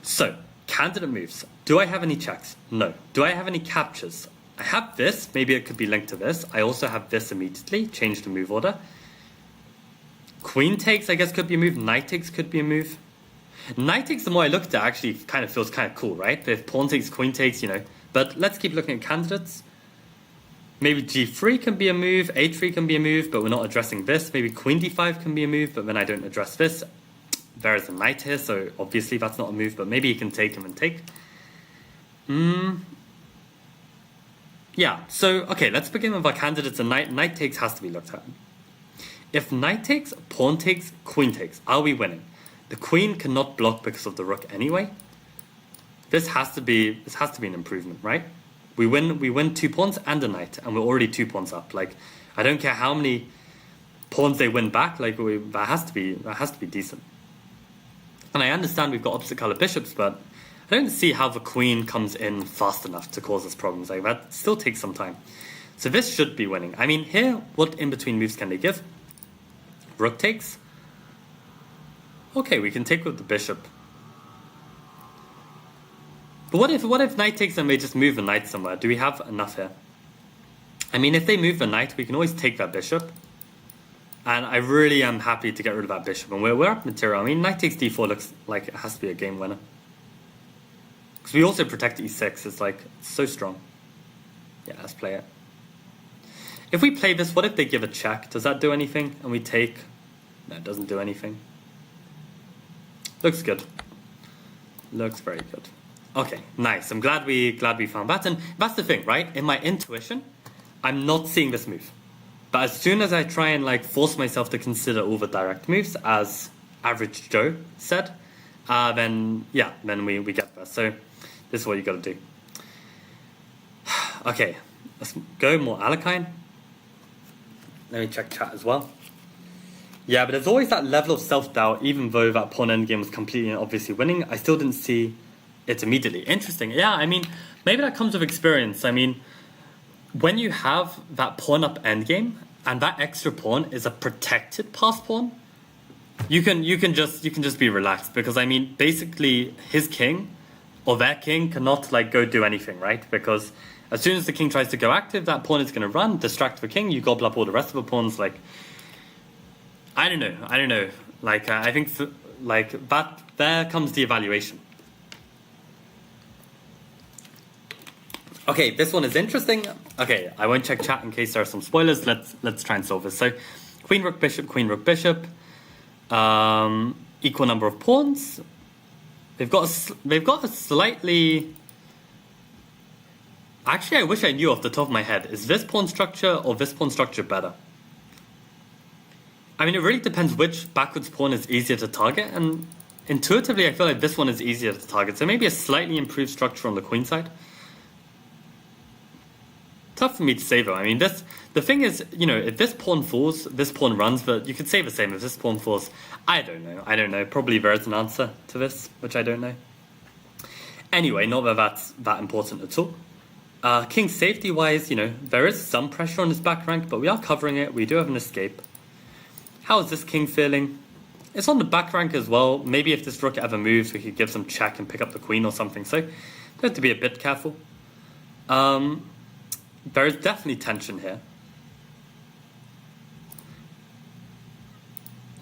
So, candidate moves. Do I have any checks? No. Do I have any captures? I have this. Maybe it could be linked to this. I also have this immediately. Change the move order. Queen takes, I guess, could be a move. Knight takes could be a move. Knight takes, the more I look at it, actually kind of feels kind of cool, right? If pawn takes, queen takes, you know. But let's keep looking at candidates. Maybe g3 can be a move. a3 can be a move, but we're not addressing this. Maybe queen d5 can be a move, but then I don't address this. There is a knight here, so obviously that's not a move, but maybe he can take him and take. Yeah, so, okay, let's begin with our candidates. And knight takes has to be looked at. If knight takes, pawn takes, queen takes, are we winning? The queen cannot block because of the rook anyway. This has to be an improvement, right? We win 2 pawns and a knight, and we're already 2 pawns up. Like, I don't care how many pawns they win back. Like, that has to be decent. And I understand we've got opposite color bishops, but I don't see how the queen comes in fast enough to cause us problems. Like, that still takes some time. So this should be winning. I mean, here, what in-between moves can they give? Rook takes. Okay, we can take with the bishop. But what if knight takes and they just move the knight somewhere? Do we have enough here? I mean, if they move the knight, we can always take that bishop. And I really am happy to get rid of that bishop. And we're up material. I mean, knight takes d4 looks like it has to be a game winner. Because we also protect e6. It's like, it's so strong. Yeah, let's play it. If we play this, what if they give a check? Does that do anything? And we take... No, it doesn't do anything. Looks good. Looks very good. Okay, nice. I'm glad we found that. And that's the thing, right? In my intuition, I'm not seeing this move. But as soon as I try and like force myself to consider all the direct moves, as Average Joe said, then we get there. So this is what you got to do. Okay, let's go more Alekine. Let me check chat as well. Yeah, but there's always that level of self-doubt, even though that pawn endgame was completely and obviously winning. I still didn't see it immediately. Interesting. Yeah, I mean, maybe that comes with experience. I mean, when you have that pawn up endgame and that extra pawn is a protected pass pawn, you can just be relaxed, because I mean, basically his king or their king cannot like go do anything, right? Because as soon as the king tries to go active, that pawn is going to run, distract the king. You gobble up all the rest of the pawns. Like, I don't know. Like, I think like that. There comes the evaluation. Okay, this one is interesting. Okay, I won't check chat in case there are some spoilers. Let's try and solve this. So, queen rook bishop, queen rook bishop. Equal number of pawns. They've got a slightly. Actually, I wish I knew off the top of my head. Is this pawn structure or this pawn structure better? I mean, it really depends which backwards pawn is easier to target, and intuitively, I feel like this one is easier to target. So maybe a slightly improved structure on the queen side. Tough for me to say though. I mean, the thing is, you know, if this pawn falls, this pawn runs, but you could say the same if this pawn falls. I don't know. Probably there is an answer to this, which I don't know. Anyway, not that that's that important at all. King safety wise, you know, there is some pressure on his back rank, but we are covering it. We do have an escape. How is this king feeling? It's on the back rank as well. Maybe if this rook ever moves, we could give some check and pick up the queen or something. So we have to be a bit careful. There is definitely tension here.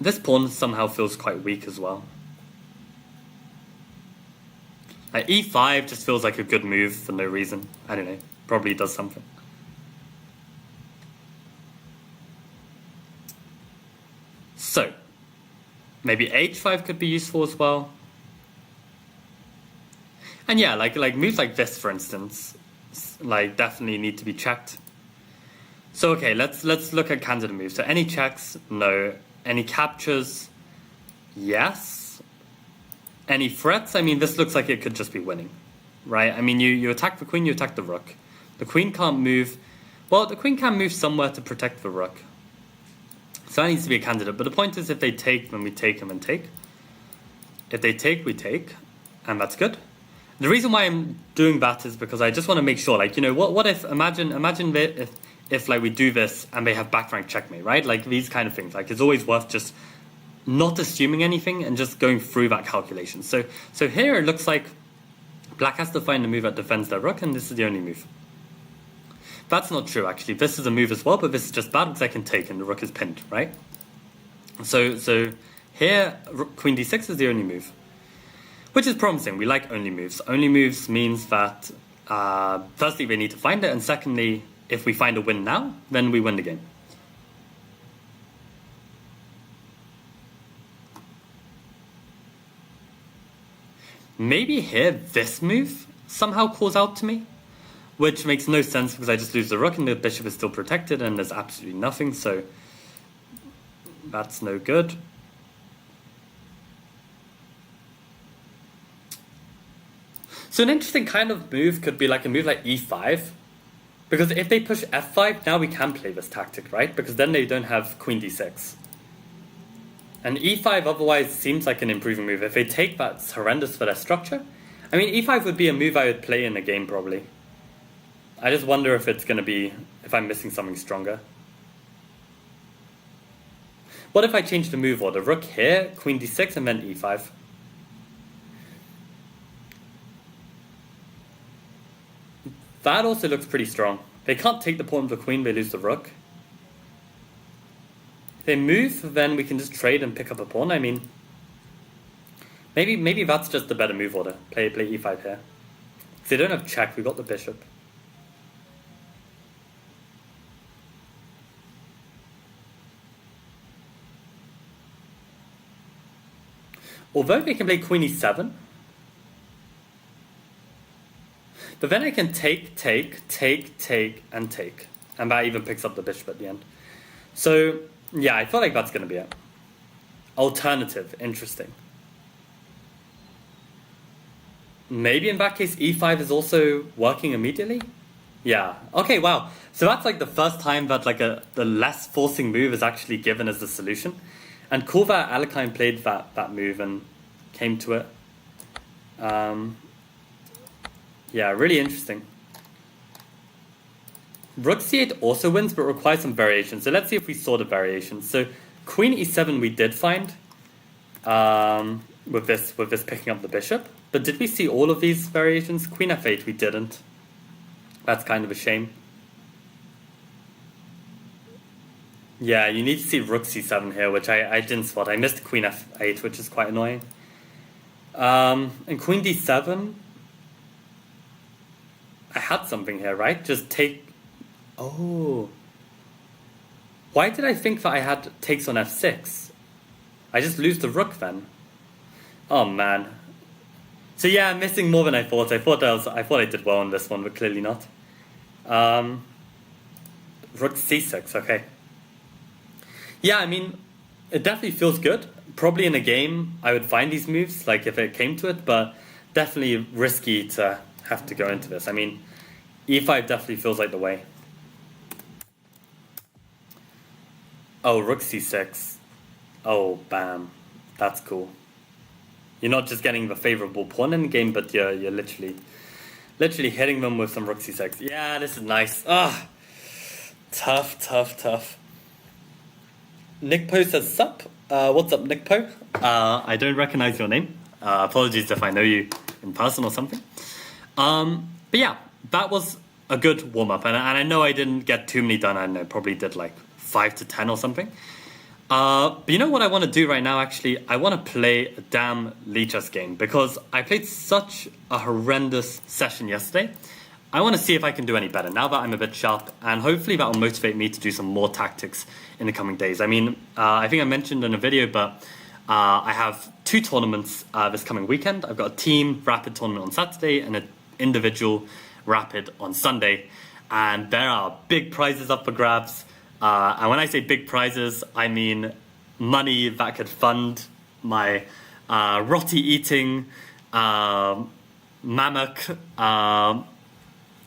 This pawn somehow feels quite weak as well. Like e5 just feels like a good move for no reason. I don't know. Probably does something. So, maybe h5 could be useful as well. And yeah, like moves like this, for instance, like definitely need to be checked. So okay, let's look at candidate moves. So any checks? No. Any captures? Yes. Any threats? I mean, this looks like it could just be winning, right? I mean, you attack the queen, you attack the rook. The queen can't move. Well, the queen can move somewhere to protect the rook. So that needs to be a candidate. But the point is, if they take, then we take them and take. If they take, we take. And that's good. The reason why I'm doing that is because I just want to make sure, like, you know, what if, imagine if like we do this and they have back rank checkmate, right? Like these kind of things. Like it's always worth just not assuming anything and just going through that calculation. So here it looks like Black has to find a move that defends their rook, and this is the only move. That's not true, actually. This is a move as well, but this is just bad because I can take and the rook is pinned, right? So here, queen d6 is the only move, which is promising. We like only moves. Only moves means that, firstly, they need to find it, and secondly, if we find a win now, then we win the game. Maybe here, this move somehow calls out to me, which makes no sense because I just lose the rook and the bishop is still protected and there's absolutely nothing, so that's no good. So an interesting kind of move could be like a move like e5, because if they push f5, now we can play this tactic, right? Because then they don't have queen d6. And e5 otherwise seems like an improving move. If they take, that's horrendous for their structure. I mean, e5 would be a move I would play in a game probably. I just wonder if it's going to be, if I'm missing something stronger. What if I change the move order? Rook here, queen d6, and then e5. That also looks pretty strong. They can't take the pawn of the queen, they lose the rook. If they move, then we can just trade and pick up a pawn. I mean, maybe that's just the better move order. Play e5 here. If they don't have check, we got the bishop. Although they can play queen e7, but then I can take, and take. And that even picks up the bishop at the end. So, yeah, I feel like that's going to be it. Alternative, interesting. Maybe in that case e5 is also working immediately? Yeah, okay, wow. So that's like the first time that like the less forcing move is actually given as the solution. And cool that Alekhine played that move and came to it. Yeah, really interesting. Rook c8 also wins, but requires some variations. So let's see if we saw the variations. So queen e7 we did find with this picking up the bishop. But did we see all of these variations? Queen f8 we didn't. That's kind of a shame. Yeah, you need to see rook c7 here, which I didn't spot. I missed queen f8, which is quite annoying. And queen d7, I had something here, right? Just take... Oh. Why did I think that I had takes on f6? I just lose the rook then. Oh, man. So yeah, I'm missing more than I thought. I thought I did well on this one, but clearly not. Rook c6, okay. Yeah, I mean, it definitely feels good. Probably in a game, I would find these moves, like if it came to it, but definitely risky to have to go into this. I mean, e5 definitely feels like the way. Oh, rook c6. Oh, bam. That's cool. You're not just getting the favorable pawn in the game, but you're literally hitting them with some rook c6. Yeah, this is nice. Ah, tough. Nick Po says sup. What's up, Nick Po? I don't recognize your name. Apologies if I know you in person or something. But yeah, that was a good warm-up. And I know I didn't get too many done. I know probably did like 5 to 10 or something. But you know what I want to do right now, actually? I want to play a damn Lichess game. Because I played such a horrendous session yesterday. I want to see if I can do any better now that I'm a bit sharp, and hopefully that will motivate me to do some more tactics in the coming days. I mean, I think I mentioned in a video, but I have 2 tournaments this coming weekend. I've got a team rapid tournament on Saturday and an individual rapid on Sunday, and there are big prizes up for grabs. And when I say big prizes, I mean money that could fund my roti eating, mammoth,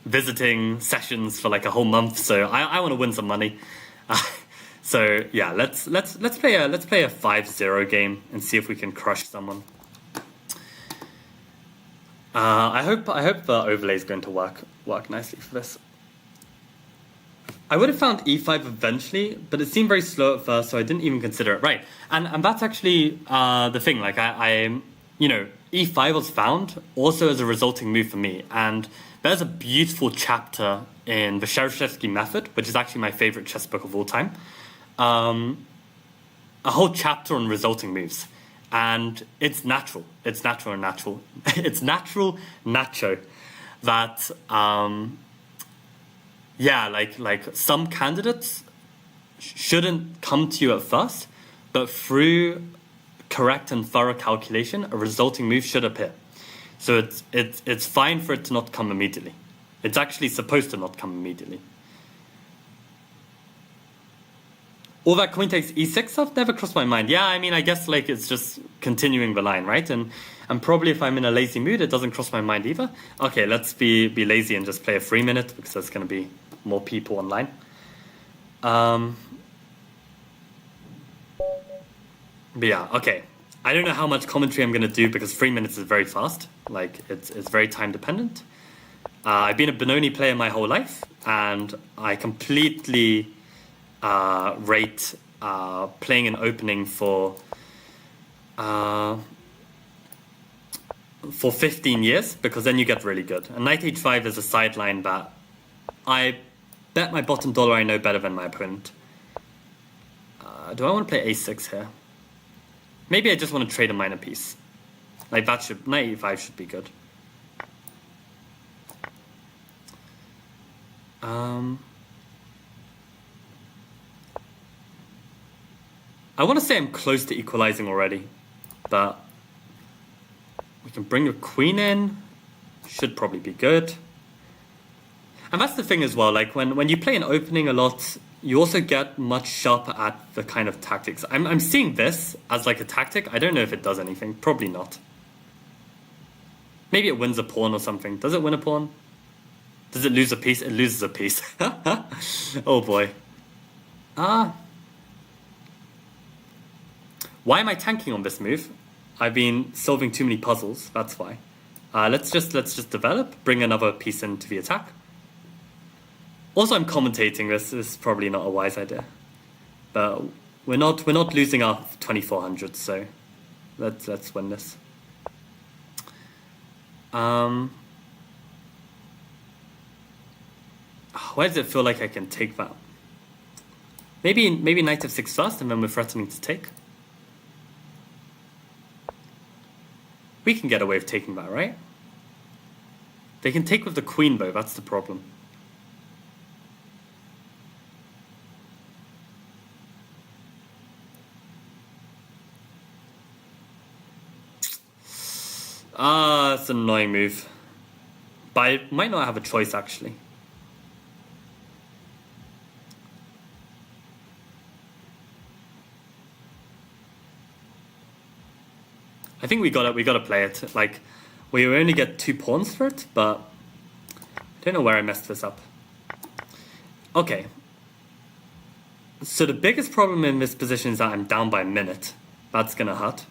visiting sessions for like a whole month, so I want to win some money. So yeah, let's play a 5-0 game and see if we can crush someone. I hope the overlay is going to work nicely for this. I would have found e5 eventually, but it seemed very slow at first, so I didn't even consider it. Right, and that's actually the thing. Like I you know, e5 was found also as a resulting move for me, and there's a beautiful chapter in the Shereshevsky method, which is actually my favorite chess book of all time. A whole chapter on resulting moves, and it's natural. It's natural and natural. It's natural, nacho. That like some candidates shouldn't come to you at first, but through correct and thorough calculation, a resulting move should appear. So it's fine for it to not come immediately. It's actually supposed to not come immediately. All that queen takes e6 stuff never crossed my mind. Yeah, I mean, I guess like it's just continuing the line, right? And probably if I'm in a lazy mood, it doesn't cross my mind either. Okay, let's be lazy and just play a 3 minute because there's going to be more people online. But yeah, okay. I don't know how much commentary I'm going to do because 3 minutes is very fast. Like, it's very time dependent. I've been a Benoni player my whole life, and I completely rate playing an opening for 15 years, because then you get really good. And knight h5 is a sideline that I bet my bottom dollar I know better than my opponent. Do I want to play a6 here? Maybe I just want to trade a minor piece. Like that should, knight e5 should be good. I want to say I'm close to equalizing already, but we can bring the queen in. Should probably be good. And that's the thing as well, like when you play an opening a lot, you also get much sharper at the kind of tactics. I'm seeing this as like a tactic. I don't know if it does anything. Probably not. Maybe it wins a pawn or something. Does it win a pawn? Does it lose a piece? It loses a piece. Oh boy. Why am I tanking on this move? I've been solving too many puzzles. That's why. Let's just develop. Bring another piece into the attack. Also, I'm commentating this. This is probably not a wise idea, but we're not losing our 2400. So let's win this. Why does it feel like I can take that? Maybe knight f6 first, and then we're threatening to take. We can get away with taking that, right? They can take with the queen, though. That's the problem. It's an annoying move. But I might not have a choice, actually. I think we gotta play it. Like, we only get 2 pawns for it, but I don't know where I messed this up. Okay. So the biggest problem in this position is that I'm down by a minute. That's gonna hurt.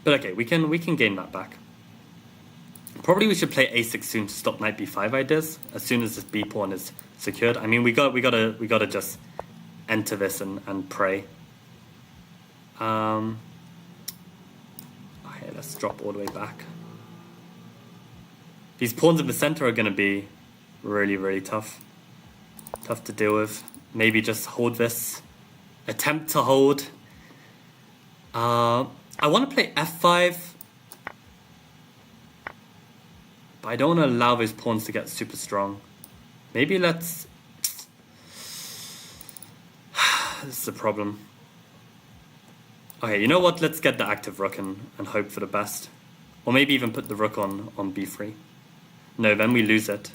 But okay, we can gain that back. Probably we should play a6 soon to stop knight b5 ideas. As soon as this b pawn is secured. I mean, we gotta just enter this and pray. Okay, let's drop all the way back. These pawns in the center are gonna be really, really tough. Tough to deal with. Maybe just hold this. Attempt to hold. I want to play f5, but I don't want to allow those pawns to get super strong. Maybe let's... This is a problem. Okay, you know what? Let's get the active rook and hope for the best. Or maybe even put the rook on b3. No, then we lose it.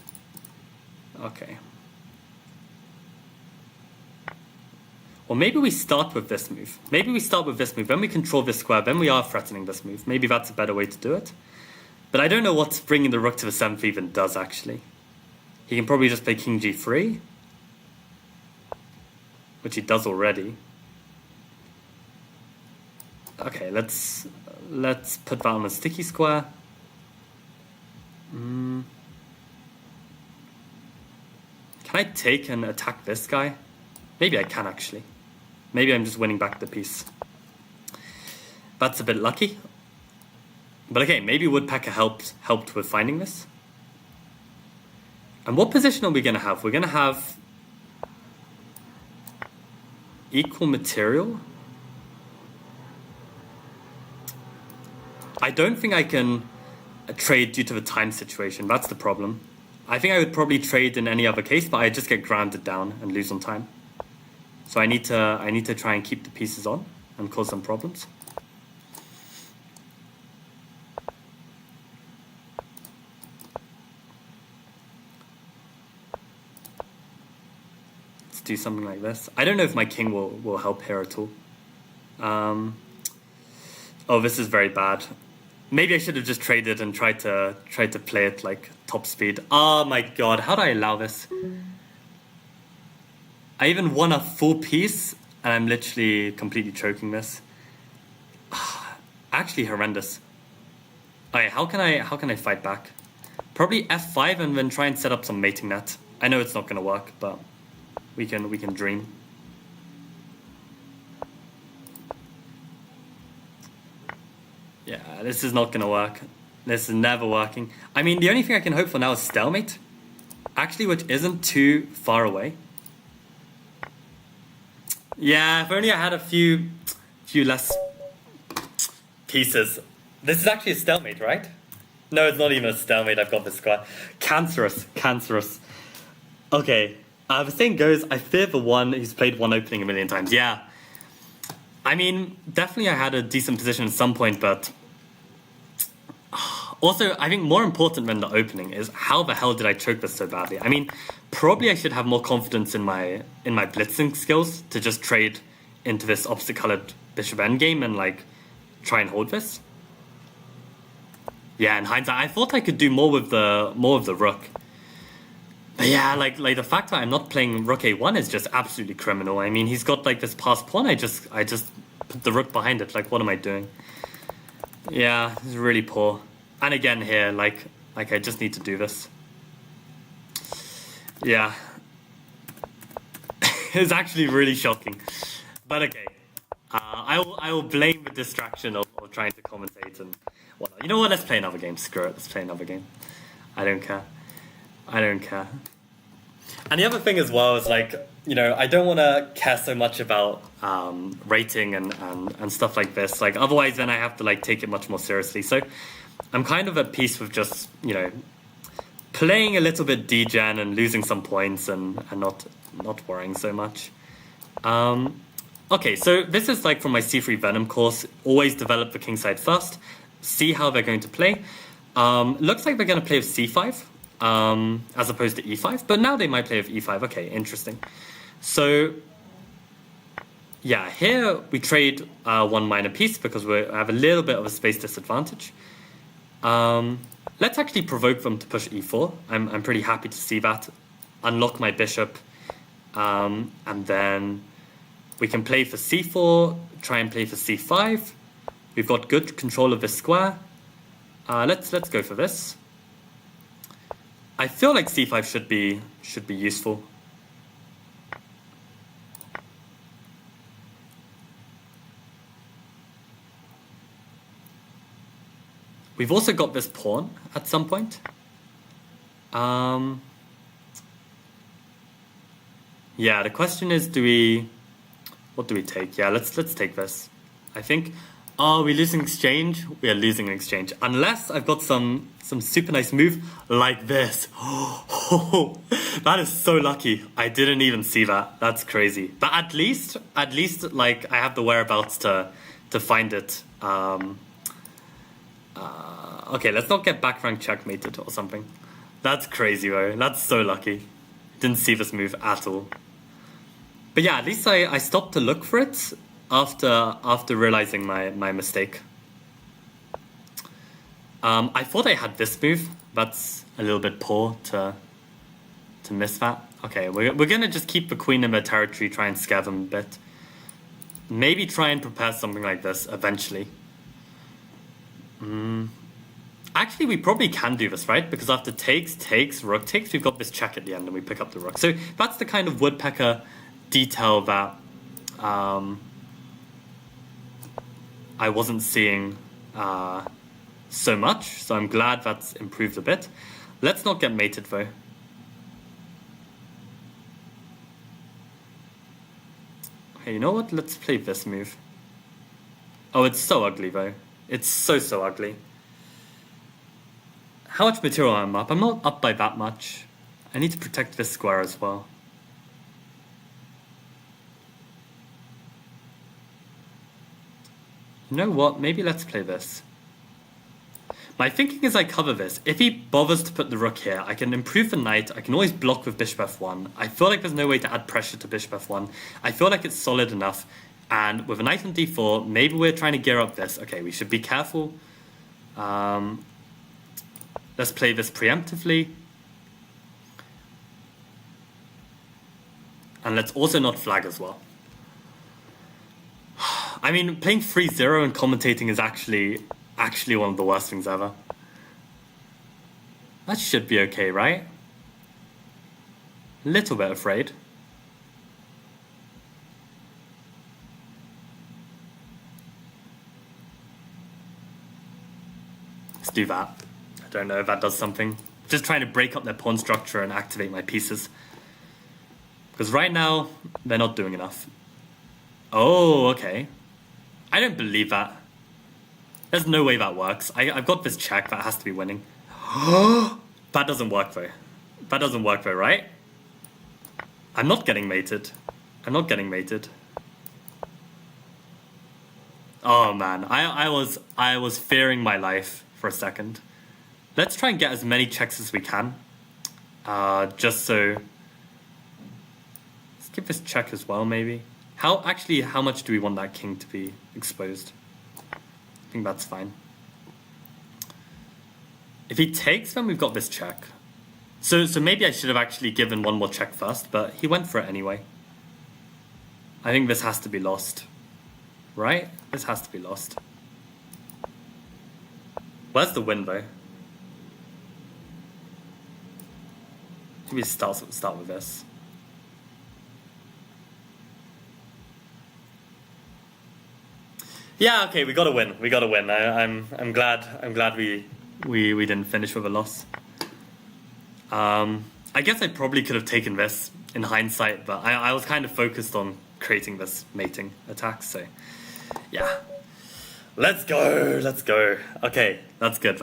Okay. Or maybe we start with this move. Maybe we start with this move, then we control this square, then we are threatening this move. Maybe that's a better way to do it. But I don't know what bringing the rook to the 7th even does, actually. He can probably just play king g3, which he does already. Okay, let's put that on a sticky square. Can I take and attack this guy? Maybe I can, actually. Maybe I'm just winning back the piece. That's a bit lucky. But okay, maybe Woodpecker helped with finding this. And what position are we going to have? We're going to have equal material. I don't think I can trade due to the time situation. That's the problem. I think I would probably trade in any other case, but I just get grounded down and lose on time. So I need to try and keep the pieces on and cause some problems. Let's do something like this. I don't know if my king will help here at all. Oh, this is very bad. Maybe I should have just traded and tried to play it like top speed. Oh my god, how do I allow this? I even won a full piece and I'm literally completely choking this. Actually horrendous. Okay, how can I fight back? Probably F5 and then try and set up some mating net. I know it's not gonna work, but we can dream. Yeah, this is not gonna work. This is never working. I mean, the only thing I can hope for now is stalemate. Actually, which isn't too far away. Yeah, if only I had a few less pieces. This is actually a stalemate, right? No, it's not even a stalemate. I've got this square. Cancerous. Okay, the saying goes, I fear the one who's played one opening a million times. Yeah. I mean, definitely I had a decent position at some point, but also, I think more important than the opening is how the hell did I choke this so badly? I mean, probably I should have more confidence in my blitzing skills to just trade into this opposite colored bishop endgame and like try and hold this. Yeah, in hindsight, I thought I could do more with the rook. But yeah, like the fact that I'm not playing rook a1 is just absolutely criminal. I mean, he's got like this passed pawn. I just put the rook behind it. Like, what am I doing? Yeah, it's really poor. And again here, like I just need to do this. Yeah, it's actually really shocking. But okay, I will blame the distraction of trying to commentate and whatnot. You know what? Let's play another game. Screw it. Let's play another game. I don't care. And the other thing as well is like, you know, I don't want to care so much about rating and stuff like this. Like, otherwise then I have to like take it much more seriously. So I'm kind of at peace with just, you know, playing a little bit degen and losing some points and not worrying so much. Okay, so this is like from my C3 Venom course. Always develop the kingside first. See how they're going to play. Looks like they're going to play with C5. As opposed to e5, but now they might play with e5. Okay, interesting. So yeah, here we trade one minor piece because we have a little bit of a space disadvantage. Let's actually provoke them to push e4. I'm pretty happy to see that. Unlock my bishop, and then we can play for c4, try and play for c5. We've got good control of this square. Let's go for this. I feel like c5 should be useful. We've also got this pawn at some point. Yeah, the question is, what do we take? Yeah, let's take this. I think. Oh, we're losing exchange? We are losing an exchange. Unless I've got some super nice move like this. Oh, that is so lucky. I didn't even see that. That's crazy. But at least like I have the whereabouts to find it. Okay, let's not get back rank checkmated or something. That's crazy, bro. That's so lucky. Didn't see this move at all. But yeah, at least I stopped to look for it after realizing my mistake. I thought I had this move. That's a little bit poor to miss that. Okay, we're gonna just keep the queen in their territory, try and scare them a bit. Maybe try and prepare something like this eventually. Actually, we probably can do this, right? Because after takes, rook takes, we've got this check at the end and we pick up the rook. So that's the kind of Woodpecker detail that I wasn't seeing so much, so I'm glad that's improved a bit. Let's not get mated though. Okay, you know what? Let's play this move. Oh, it's so ugly though. It's so ugly. How much material am I up? I'm not up by that much. I need to protect this square as well. You know what? Maybe let's play this. My thinking is I cover this. If he bothers to put the rook here, I can improve the knight. I can always block with bishop f1. I feel like there's no way to add pressure to bishop f1. I feel like it's solid enough. And with a knight on d4, maybe we're trying to gear up this. Okay, we should be careful. Let's play this preemptively. And let's also not flag as well. I mean, playing 3-0 and commentating is actually one of the worst things ever. That should be okay, right? A little bit afraid. Let's do that. I don't know if that does something. Just trying to break up their pawn structure and activate my pieces. Because right now, they're not doing enough. Oh, okay. I don't believe that. There's no way that works. I've got this check that has to be winning. That doesn't work though. That doesn't work though, right? I'm not getting mated. I'm not getting mated. Oh man, I was fearing my life for a second. Let's try and get as many checks as we can. Just so... Let's give this check as well, maybe. How much do we want that king to be exposed? I think that's fine. If he takes, then we've got this check. So maybe I should have actually given one more check first, but he went for it anyway. I think this has to be lost. Right? This has to be lost. Where's the win, though? Maybe start with this. Yeah, okay, we got to win. We got to win. I'm glad we didn't finish with a loss. I guess I probably could have taken this in hindsight, but I was kind of focused on creating this mating attack. So, yeah, let's go. Okay, that's good.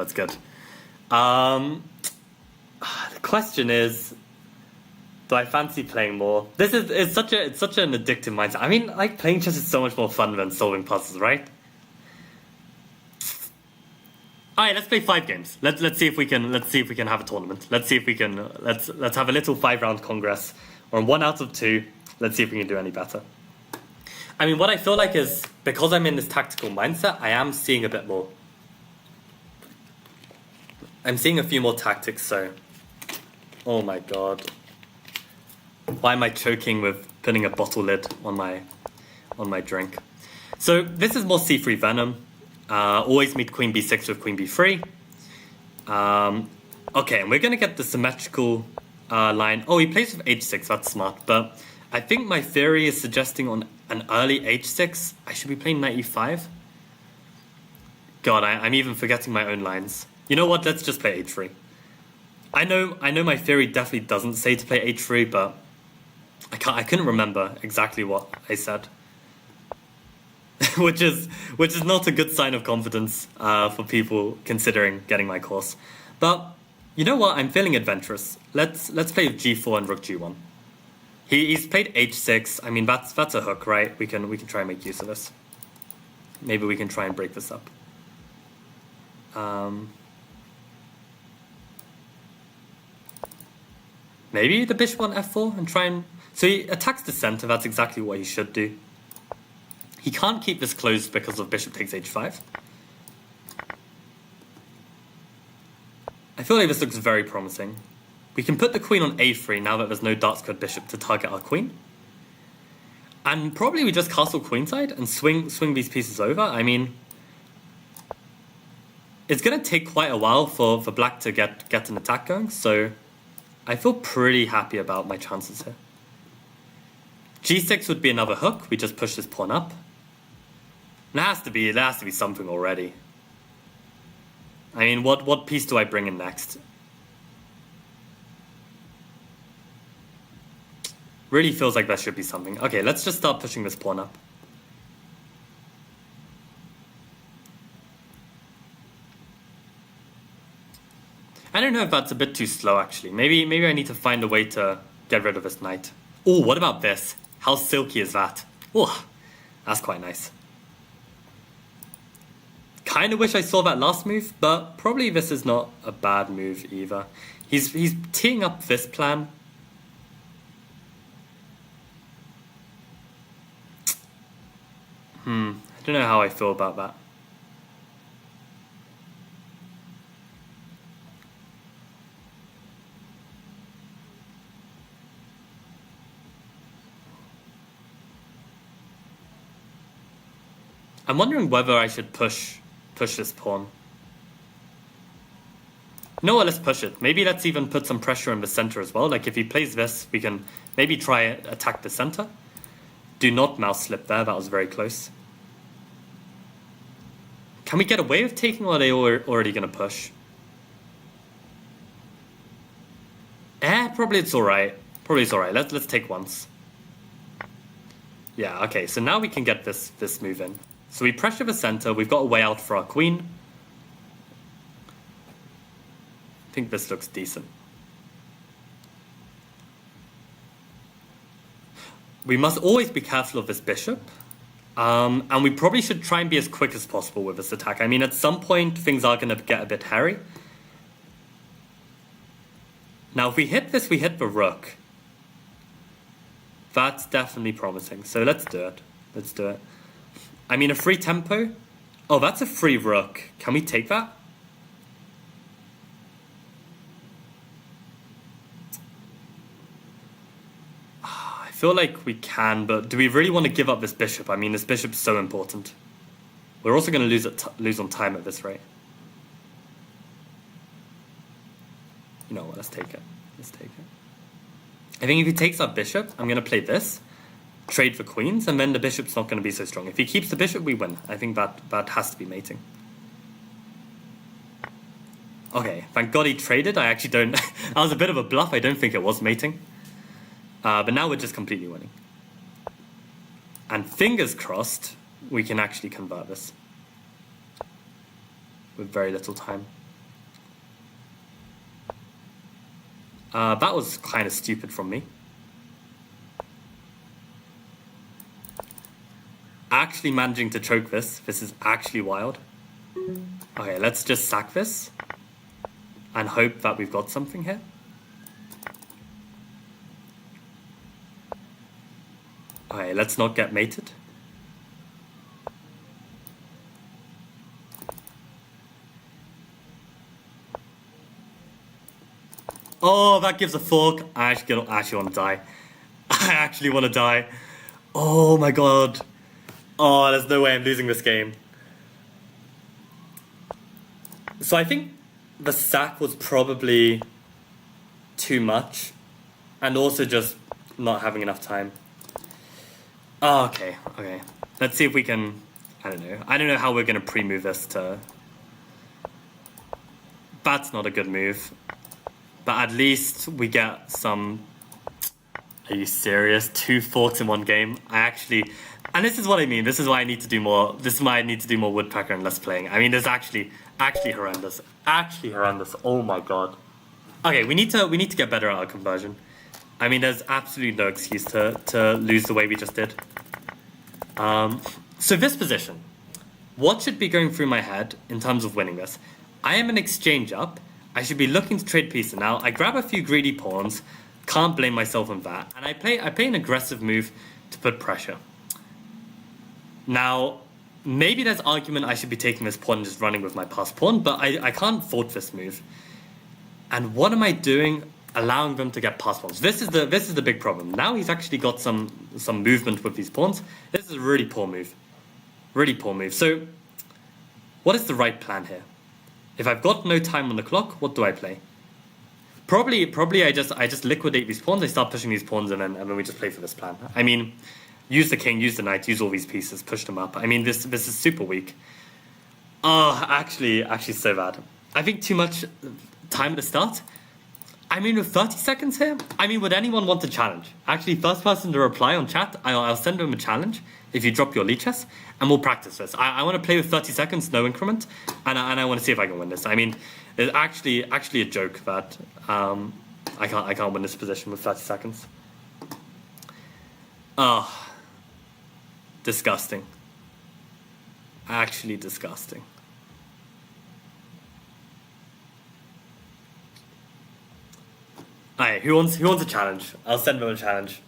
The question is, do I fancy playing more? It's such an addictive mindset. I mean, like, playing chess is so much more fun than solving puzzles, right? All right, let's play 5 games. Let's see if we can have a tournament. Let's see if we can let's have a little 5-round congress. We're on 1 out of 2. Let's see if we can do any better. I mean, what I feel like is, because I'm in this tactical mindset, I am seeing a bit more. I'm seeing a few more tactics. So, oh my god. Why am I choking with putting a bottle lid on my drink? So this is more c3 Venom. Always meet queen b6 with queen b3. Okay, and we're going to get the symmetrical line. Oh, he plays with h6, that's smart. But I think my theory is suggesting on an early h6, I should be playing knight e5. God, I'm even forgetting my own lines. You know what, let's just play h3. I know my theory definitely doesn't say to play h3, but I couldn't remember exactly what I said. which is not a good sign of confidence for people considering getting my course. But you know what? I'm feeling adventurous. Let's play g4 and rook g1. He's played h6. I mean, that's a hook, right? We can try and make use of this. Maybe we can try and break this up. Maybe the bishop on f4 and try and... So he attacks the center. That's exactly what he should do. He can't keep this closed because of bishop takes h5. I feel like this looks very promising. We can put the queen on a3 now that there's no dark squared bishop to target our queen. And probably we just castle queenside and swing these pieces over. I mean, it's going to take quite a while for black to get an attack going, so I feel pretty happy about my chances here. g6 would be another hook. We just push this pawn up. There has to be something already. I mean, what piece do I bring in next? Really feels like there should be something. Okay, let's just start pushing this pawn up. I don't know if that's a bit too slow, actually. Maybe I need to find a way to get rid of this knight. Oh, what about this? How silky is that? Oh, that's quite nice. Kind of wish I saw that last move, but probably this is not a bad move either. He's teeing up this plan. I don't know how I feel about that. I'm wondering whether I should push this pawn. You know what, let's push it. Maybe let's even put some pressure in the center as well. Like if he plays this, we can maybe try attack the center. Do not mouse slip there, that was very close. Can we get away with taking, or are they already going to push? Probably it's alright. Probably it's alright. Let's take once. Yeah, okay, so now we can get this move in. So we pressure the center, we've got a way out for our queen. I think this looks decent. We must always be careful of this bishop. And we probably should try and be as quick as possible with this attack. I mean, at some point, things are going to get a bit hairy. Now, if we hit this, we hit the rook. That's definitely promising. So let's do it. Let's do it. I mean, a free tempo? Oh, that's a free rook. Can we take that? I feel like we can, but do we really want to give up this bishop? I mean, this bishop's so important. We're also going to lose on time at this rate. You know what, let's take it. Let's take it. I think if he takes our bishop, I'm going to play this. Trade for queens, and then the bishop's not going to be so strong. If he keeps the bishop, we win. I think that has to be mating. Okay, thank God he traded. I actually don't... that was a bit of a bluff. I don't think it was mating. But now we're just completely winning. And fingers crossed, we can actually convert this. With very little time. That was kind of stupid from me. Actually managing to choke this. This is actually wild. Okay, let's just sack this. And hope that we've got something here. Okay, let's not get mated. Oh, that gives a fork. I actually want to die. I actually want to die. Oh my god. Oh, there's no way I'm losing this game. So I think the sack was probably too much. And also just not having enough time. Oh, okay. Let's see if we can... I don't know how we're going to pre-move this to... That's not a good move. But at least we get some... Are you serious? 2 forks in one game? I actually... And this is what I mean. This is why I need to do more... This is why I need to do more Woodpecker and less playing. I mean, there's actually horrendous. Actually horrendous. Oh my god. Okay, we need to get better at our conversion. I mean, there's absolutely no excuse to lose the way we just did. So this position. What should be going through my head in terms of winning this? I am an exchange up. I should be looking to trade pieces. Now, I grab a few greedy pawns. Can't blame myself on that. And I play an aggressive move to put pressure. Now, maybe there's argument I should be taking this pawn and just running with my passed pawn, but I can't fault this move. And what am I doing? Allowing them to get passed pawns. This is the big problem. Now he's actually got some movement with these pawns. This is a really poor move. Really poor move. So, what is the right plan here? If I've got no time on the clock, what do I play? Probably I just liquidate these pawns, I start pushing these pawns, and then we just play for this plan. I mean, Use the king, use the knight, use all these pieces, push them up. I mean, this is super weak. Oh, actually so bad. I think too much time at the start. I mean, with 30 seconds here, I mean, would anyone want a challenge? Actually, first person to reply on chat, I'll send them a challenge if you drop your Lichess, and we'll practice this. I want to play with 30 seconds, no increment, and I want to see if I can win this. I mean, it's actually a joke that I can't win this position with 30 seconds. Oh, disgusting. Actually disgusting. Alright, who wants a challenge? I'll send them a challenge.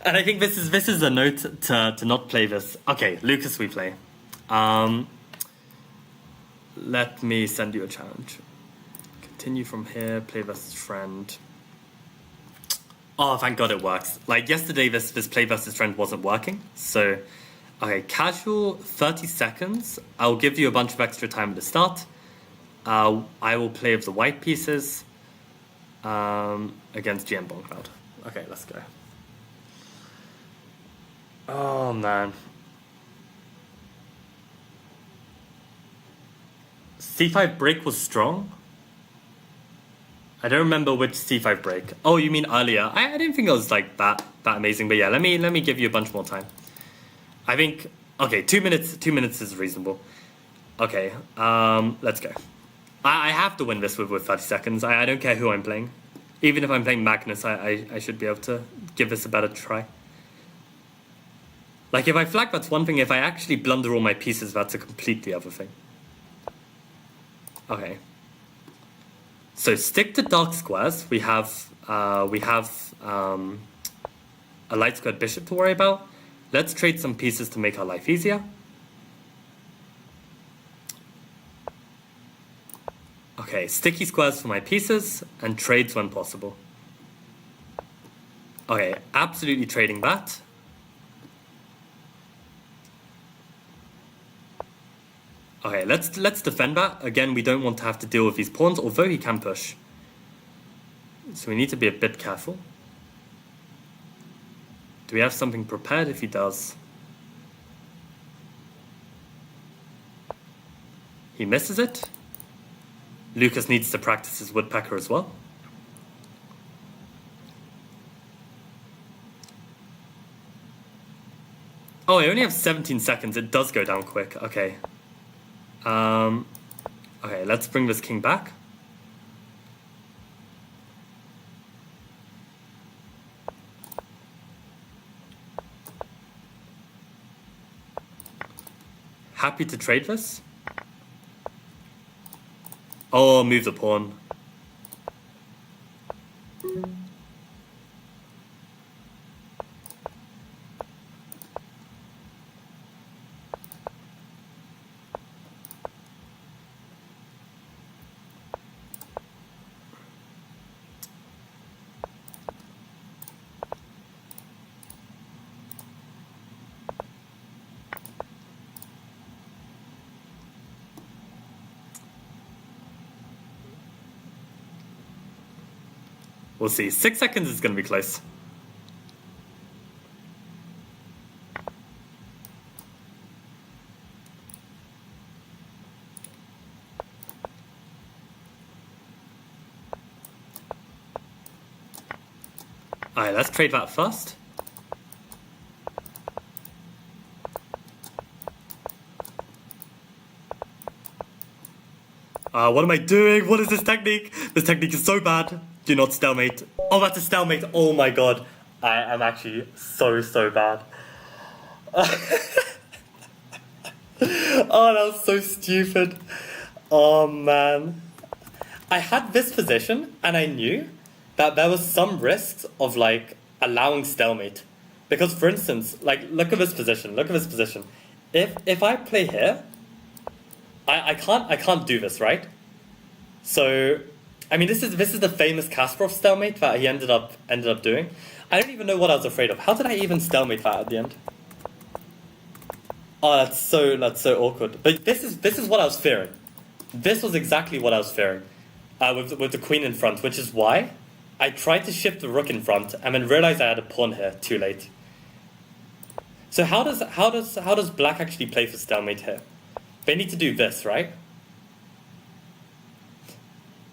And I think this is a note to not play this. Okay, Lucas, we play. Let me send you a challenge. Continue from here, play versus friend. Oh, thank God it works. Like yesterday, this play versus friend wasn't working. So, okay, casual, 30 seconds. I'll give you a bunch of extra time at the start. I will play with the white pieces. Against GM Boncloud. Okay, let's go. Oh man. C5 break was strong. I don't remember which C5 break. Oh, you mean earlier? I didn't think it was like that amazing, but yeah, let me give you a bunch more time. I think okay, 2 minutes. 2 minutes is reasonable. Okay, let's go. I have to win this with 30 seconds. I don't care who I'm playing. Even if I'm playing Magnus, I should be able to give this a better try. Like, if I flag, that's one thing. If I actually blunder all my pieces, that's a completely other thing. Okay. So stick to dark squares. We have a light squared bishop to worry about. Let's trade some pieces to make our life easier. Okay, sticky squares for my pieces, and trades when possible. Okay, absolutely trading that. Okay, let's defend that. Again, we don't want to have to deal with these pawns, although he can push. So we need to be a bit careful. Do we have something prepared if he does? He misses it. Lucas needs to practice his Woodpecker as well. Oh, I only have 17 seconds. It does go down quick. Okay. Okay, let's bring this king back. Happy to trade this. Oh, move the pawn. We'll see. 6 seconds is going to be close. Alright, let's trade that first. What am I doing? What is this technique? This technique is so bad. Do not stalemate. Oh, that's a stalemate. Oh my god. I am actually so bad. Oh, that was so stupid. Oh man. I had this position and I knew that there was some risks of like allowing stalemate. Because for instance, like look at this position. Look at this position. If I play here, I can't do this, right? So I mean, this is the famous Kasparov stalemate that he ended up doing. I don't even know what I was afraid of. How did I even stalemate that at the end? Oh, that's so awkward. But this is what I was fearing. This was exactly what I was fearing, with the queen in front, which is why I tried to shift the rook in front and then realized I had a pawn here too late. So how does black actually play for stalemate here? They need to do this, right?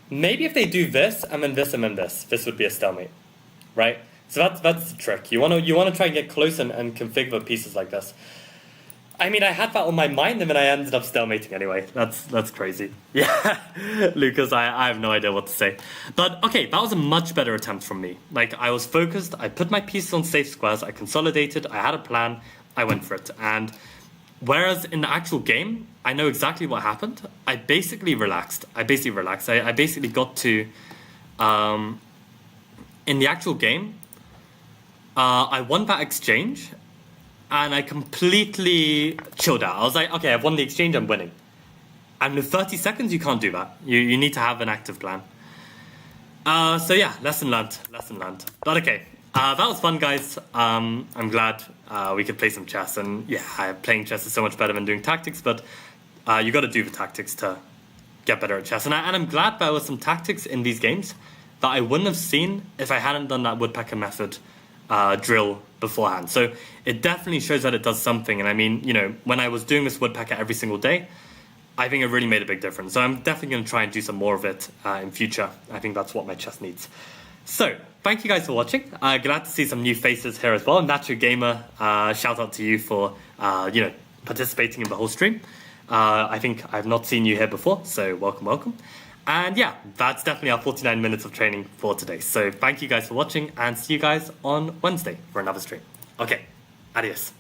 Maybe if they do this and then this and then this would be a stalemate, right? So that's the trick. You wanna try and get close and configure pieces like this. I mean, I had that on my mind and then I ended up stalemating anyway. That's crazy. Yeah, Lucas, I have no idea what to say. But okay, that was a much better attempt from me. Like, I was focused, I put my pieces on safe squares, I consolidated, I had a plan, I went for it. And whereas in the actual game, I know exactly what happened. I basically relaxed. I basically got to, in the actual game, I won that exchange, and I completely chilled out. I was like, okay, I've won the exchange, I'm winning. And with 30 seconds, you can't do that. You need to have an active plan. So yeah, lesson learned. But okay, that was fun, guys. I'm glad we could play some chess. And yeah, playing chess is so much better than doing tactics, but you got to do the tactics to get better at chess. And I'm glad there were some tactics in these games that I wouldn't have seen if I hadn't done that Woodpecker method drill beforehand. So it definitely shows that it does something. And I mean, you know, when I was doing this Woodpecker every single day, I think it really made a big difference. So I'm definitely going to try and do some more of it in future. I think that's what my chess needs. So thank you guys for watching. Glad to see some new faces here as well. Nacho Gamer, shout out to you for participating in the whole stream. I think I've not seen you here before, so welcome. And yeah, that's definitely our 49 minutes of training for today. So thank you guys for watching, and see you guys on Wednesday for another stream. Okay, adios.